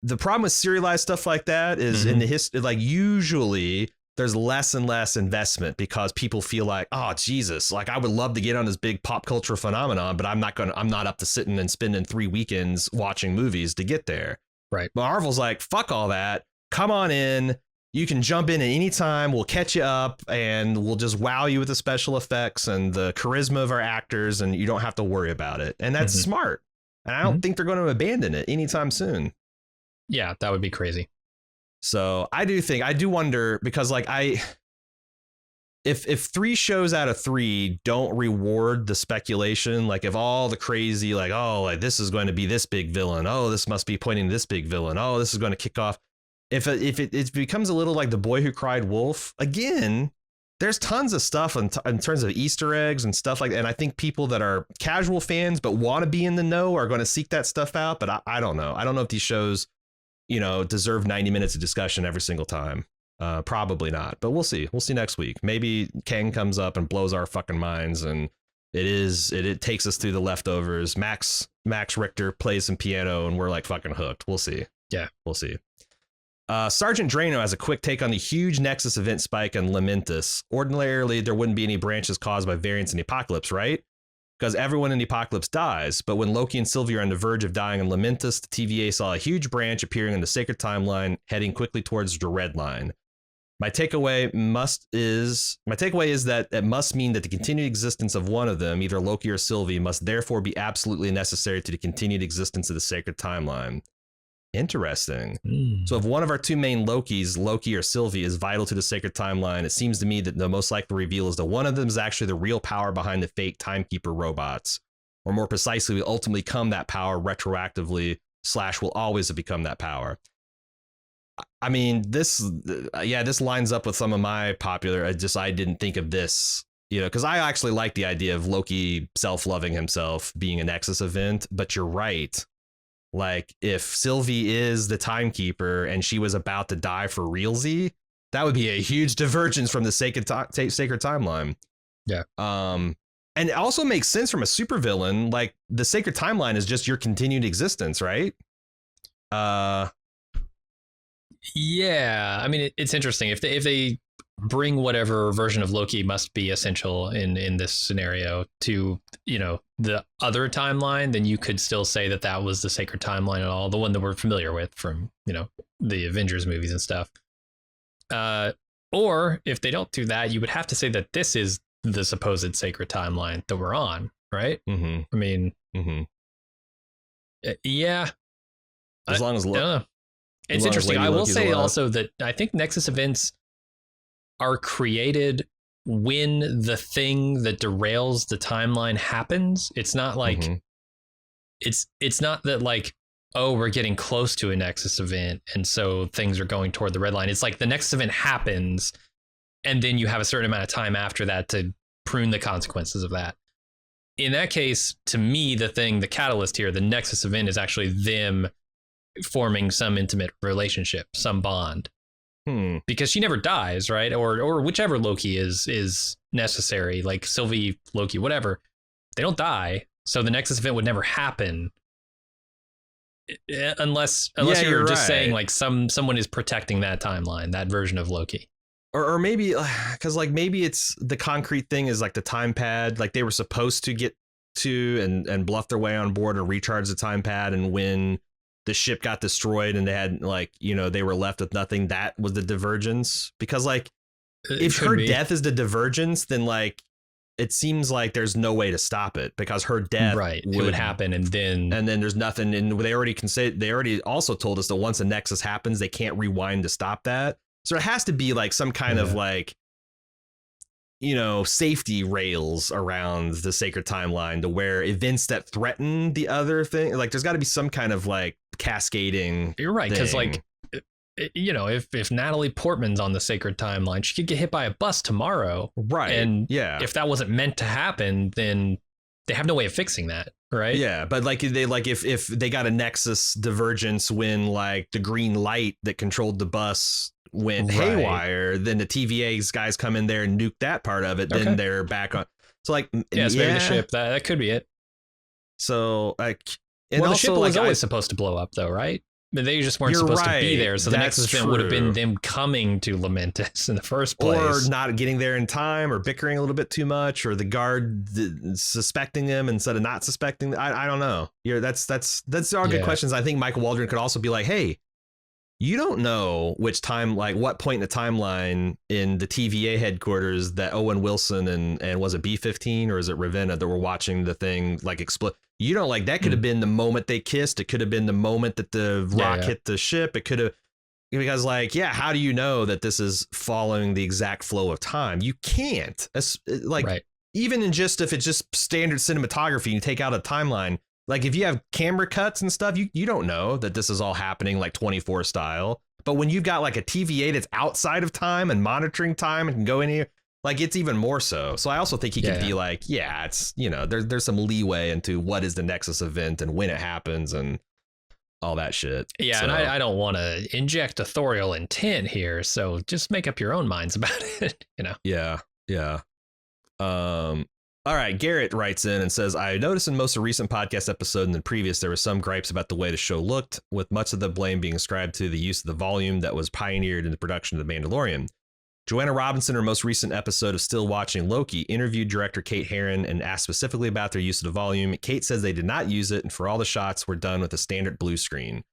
the problem with serialized stuff like that is in the history, like usually there's less and less investment because people feel like, oh Jesus, like I would love to get on this big pop culture phenomenon, but I'm not up to sitting and spending 3 weekends watching movies to get there. Right. Marvel's like, fuck all that. Come on in. You can jump in at any time. We'll catch you up and we'll just wow you with the special effects and the charisma of our actors, and you don't have to worry about it. And that's smart. And I don't think they're going to abandon it anytime soon. Yeah, that would be crazy. So I do wonder, because like if 3 shows out of 3 don't reward the speculation, like if all the crazy, like, oh, like this is going to be this big villain, oh, this must be pointing to this big villain, oh, this is going to kick off. If it becomes a little like The Boy Who Cried Wolf, again, there's tons of stuff in terms of Easter eggs and stuff like that. And I think people that are casual fans but want to be in the know are going to seek that stuff out. But I don't know. I don't know if these shows, you know, deserve 90 minutes of discussion every single time. Probably not, but we'll see. We'll see next week. Maybe Kang comes up and blows our fucking minds, and it takes us through the leftovers. Max Richter plays some piano, and we're like fucking hooked. We'll see. Yeah, we'll see. Sergeant Drano has a quick take on the huge Nexus event spike in Lamentus. Ordinarily, there wouldn't be any branches caused by variants in the Apocalypse, right? Because everyone in the Apocalypse dies. But when Loki and Sylvie are on the verge of dying in Lamentus, the TVA saw a huge branch appearing in the Sacred Timeline, heading quickly towards the Red Line. My takeaway is that it must mean that the continued existence of one of them, either Loki or Sylvie, must therefore be absolutely necessary to the continued existence of the Sacred Timeline. Interesting. So if one of our 2 main Lokis, Loki or Sylvie, is vital to the Sacred Timeline, it seems to me that the most likely reveal is that one of them is actually the real power behind the fake Timekeeper robots. Or more precisely, will ultimately become that power retroactively / will always have become that power. I mean, this lines up with some of my popular, I didn't think of this, you know, because I actually like the idea of Loki self-loving himself being a Nexus event, but you're right. Like, if Sylvie is the Timekeeper and she was about to die for realsy, that would be a huge divergence from the sacred timeline. Yeah. And it also makes sense from a supervillain. Like, the Sacred Timeline is just your continued existence, right? Yeah. I mean, it's interesting. If they bring whatever version of Loki must be essential in this scenario to, you know, the other timeline, then you could still say that was the Sacred Timeline at all, the one that we're familiar with from, you know, the Avengers movies and stuff. Or if they don't do that, you would have to say that this is the supposed Sacred Timeline that we're on, right? I mean, yeah. As long as it's interesting. I will say also that I think Nexus events are created when the thing that derails the timeline happens. It's not like it's not that like, oh, we're getting close to a Nexus event and so things are going toward the red line. It's like the Nexus event happens and then you have a certain amount of time after that to prune the consequences of that. In that case, to me, the catalyst here, the Nexus event, is actually them forming some intimate relationship, some bond. Because she never dies, right? Or whichever Loki is necessary, like Sylvie, Loki, whatever. They don't die, so the Nexus event would never happen, unless you're just saying like someone is protecting that timeline, that version of Loki. Or maybe because like maybe it's the concrete thing is like the time pad, like they were supposed to get to and bluff their way on board and recharge the time pad, and when the ship got destroyed and they had like, you know, they were left with nothing, that was the divergence. Because like if her death is the divergence, then like it seems like there's no way to stop it, because her death would happen and then there's nothing. And they already also told us that once a Nexus happens, they can't rewind to stop that. So it has to be like some kind of like, you know, safety rails around the Sacred Timeline to where events that threaten the other thing, like there's got to be some kind of like cascading. You're right, because like if Natalie Portman's on the sacred timeline, she could get hit by a bus tomorrow. Right. And yeah. if that wasn't meant to happen, then they have no way of fixing that. Right. Yeah. But like if they got a nexus divergence when like the green light that controlled the bus went haywire, then the TVA's guys come in there and nuke that part of it. Then they're back on. So like, maybe the ship, that could be it. So like, and the ship was always supposed to blow up though, right? They just weren't supposed to be there. So the next event would have been them coming to Lamentis in the first place. Or not getting there in time, or bickering a little bit too much, or the guard suspecting them instead of not suspecting. I don't know. That's all good questions. I think Michael Waldron could also be like, hey, you don't know which time, like what point in the timeline in the TVA headquarters that Owen Wilson and was it B-15 or is it Ravenna that were watching the thing like explode? You know, like that could have been the moment they kissed. It could have been the moment that the rock hit the ship. It could have, because like, how do you know that this is following the exact flow of time? You can't. Like even in just if it's just standard cinematography, you take out a timeline. Like if you have camera cuts and stuff, you don't know that this is all happening like 24 style. But when you've got like a TVA that's outside of time and monitoring time and can go in here, like it's even more so. So I also think he could be like, it's, there's some leeway into what is the Nexus event and when it happens and all that shit. Yeah. So. And I don't want to inject authorial intent here. So just make up your own minds about it, Yeah. Yeah. All right, Garrett writes in and says, I noticed in most of the recent podcast episode and the previous, there were some gripes about the way the show looked, with much of the blame being ascribed to the use of the volume that was pioneered in the production of The Mandalorian. Joanna Robinson, in her most recent episode of Still Watching Loki, interviewed director Kate Herron and asked specifically about their use of the volume. Kate says they did not use it, and for all the shots were done with a standard blue screen.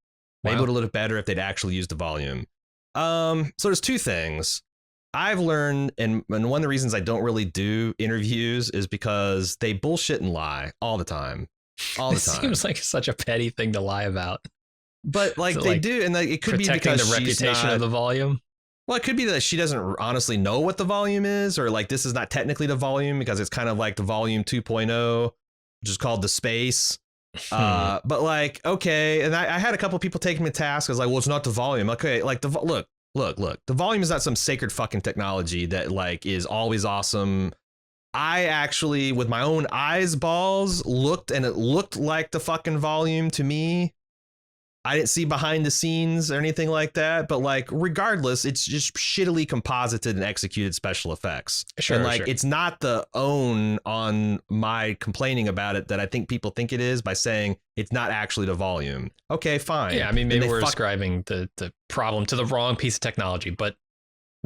Maybe it would have looked better if they'd actually used the volume. So there's two things. I've learned, and one of the reasons I don't really do interviews is because they bullshit and lie all the time. All the time. It seems like such a petty thing to lie about. But like they do, and it could be because the reputation of the volume. Well, it could be that she doesn't honestly know what the volume is, or like this is not technically the volume because it's kind of like the volume 2.0, which is called the space. But like, okay, and I had a couple people taking me to task. I was like, well, it's not the volume. Okay, like look. The volume is not some sacred fucking technology that like is always awesome. I actually, with my own eyeballs, looked, and it looked like the fucking volume to me. I didn't see behind the scenes or anything like that, but like regardless, it's just shittily composited and executed special effects. Sure, and like it's not the own on my complaining about it that I think people think it is by saying it's not actually the volume. Okay, fine. Yeah, I mean maybe we're ascribing the problem to the wrong piece of technology, but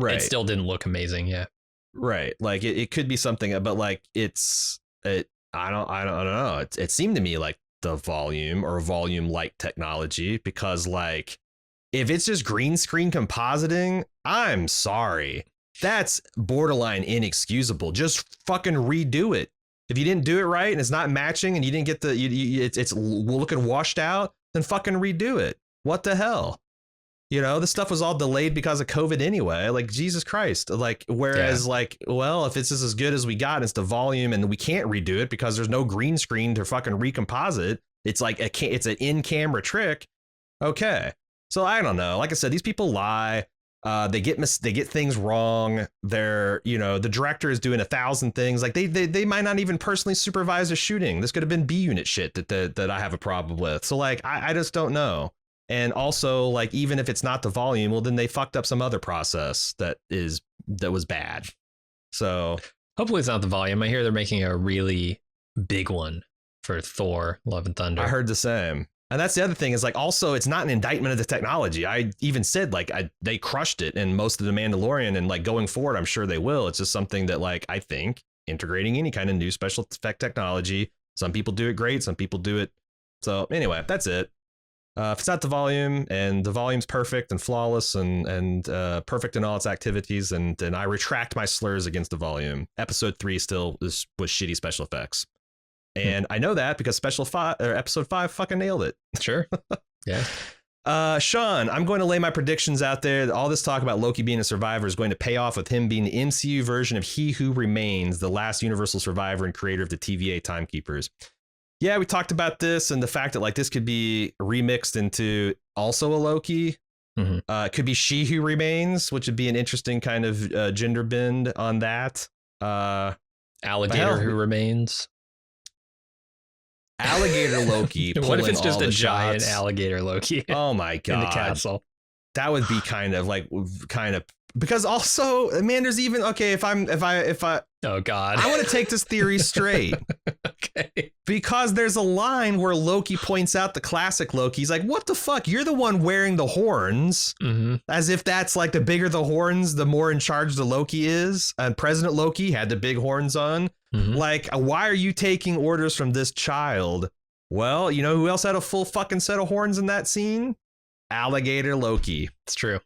it still didn't look amazing. Yeah. Right. Like it could be something, but like I don't know. It seemed to me like the volume or volume like technology, because like if it's just green screen compositing, I'm sorry, that's borderline inexcusable. Just fucking redo it. If you didn't do it right and it's not matching and you didn't get it's looking washed out, then fucking redo it. What the hell? This stuff was all delayed because of COVID anyway. Like, Jesus Christ. Like, whereas like, well, if it's just as good as we got, it's the volume and we can't redo it because there's no green screen to fucking recomposite. It's like it's an in-camera trick. Okay. So I don't know. Like I said, these people lie. They get things wrong. They're, the director is doing 1,000 things. Like they might not even personally supervise the shooting. This could have been B unit shit that I have a problem with. So like, I just don't know. And also, like, even if it's not the volume, well, then they fucked up some other process that was bad. So hopefully it's not the volume. I hear they're making a really big one for Thor: Love and Thunder. I heard the same. And that's the other thing is like, also, it's not an indictment of the technology. I even said like they crushed it in most of the Mandalorian, and like going forward, I'm sure they will. It's just something that like I think integrating any kind of new special effect technology. Some people do it great. Some people do it. So anyway, that's it. If it's not the volume and the volume's perfect and flawless and perfect in all its activities, and then I retract my slurs against the volume. Episode 3 still was shitty special effects. And I know that because episode 5 fucking nailed it. Sure. Yeah. Sean, I'm going to lay my predictions out there. All this talk about Loki being a survivor is going to pay off with him being the MCU version of He Who Remains, the last universal survivor and creator of the TVA Timekeepers. Yeah, we talked about this and the fact that like this could be remixed into also a Loki. It could be She Who Remains, which would be an interesting kind of gender bend on that. Alligator Who Remains. Alligator Loki. What if it's just a giant shots. Alligator Loki? Oh my god! In the castle. That would be kind of because also, man, there's even if I oh god, I want to take this theory straight. Okay, because there's a line where Loki points out the classic Loki. He's like, "What the fuck? You're the one wearing the horns," as if that's like the bigger the horns, the more in charge the Loki is. And President Loki had the big horns on. Like, why are you taking orders from this child? Well, you know who else had a full fucking set of horns in that scene? Alligator Loki. It's true.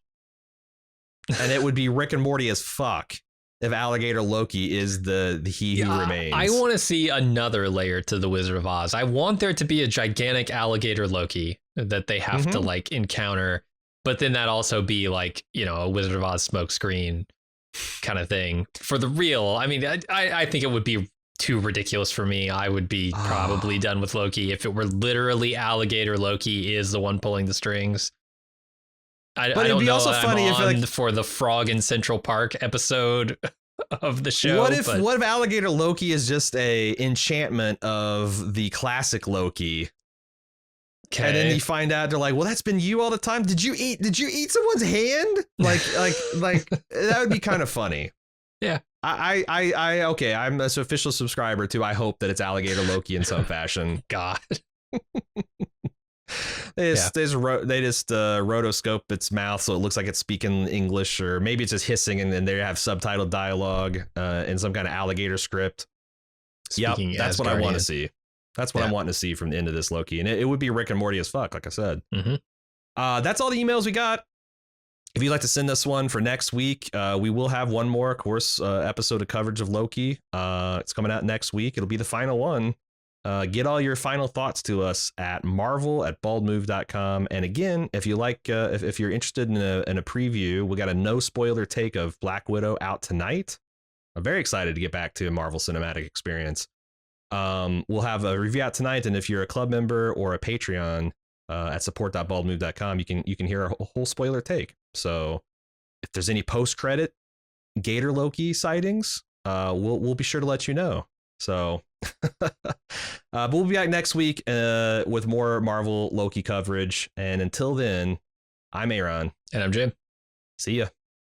And it would be Rick and Morty as fuck if Alligator Loki is the he who remains. I want to see another layer to the Wizard of Oz. I want there to be a gigantic alligator Loki that they have to like encounter, but then that also be like, you know, a Wizard of Oz smoke screen kind of thing for the real. I mean, I think it would be too ridiculous for me. I would be probably done with Loki if it were literally alligator Loki is the one pulling the strings. But it'd be also funny if like for the Frog in Central Park episode of the show. What if Alligator Loki is just a enchantment of the classic Loki? Okay. And then you find out they're like, well, that's been you all the time. Did you eat someone's hand? Like that would be kind of funny. Yeah. Okay. I'm an official subscriber to. I hope that it's Alligator Loki in some fashion. God. They just rotoscope its mouth so it looks like it's speaking English, or maybe it's just hissing, and then they have subtitled dialogue in some kind of alligator script. Yep, that's what I want to see. That's what I'm wanting to see from the end of this Loki, and it would be Rick and Morty as fuck, like I said. That's all the emails we got. If you'd like to send us one for next week, we will have one more, of course, episode of coverage of Loki. It's coming out next week. It'll be the final one. Get all your final thoughts to us at marvel@baldmove.com. And again, if you like, if you're interested in a preview, we got a no spoiler take of Black Widow out tonight. I'm very excited to get back to a Marvel Cinematic Experience. We'll have a review out tonight, and if you're a club member or a Patreon at support.baldmove.com, you can hear a whole spoiler take. So if there's any post-credit Gator Loki sightings, we'll be sure to let you know. So, but we'll be back next week with more Marvel Loki coverage. And until then, I'm Aaron. And I'm Jim. See ya.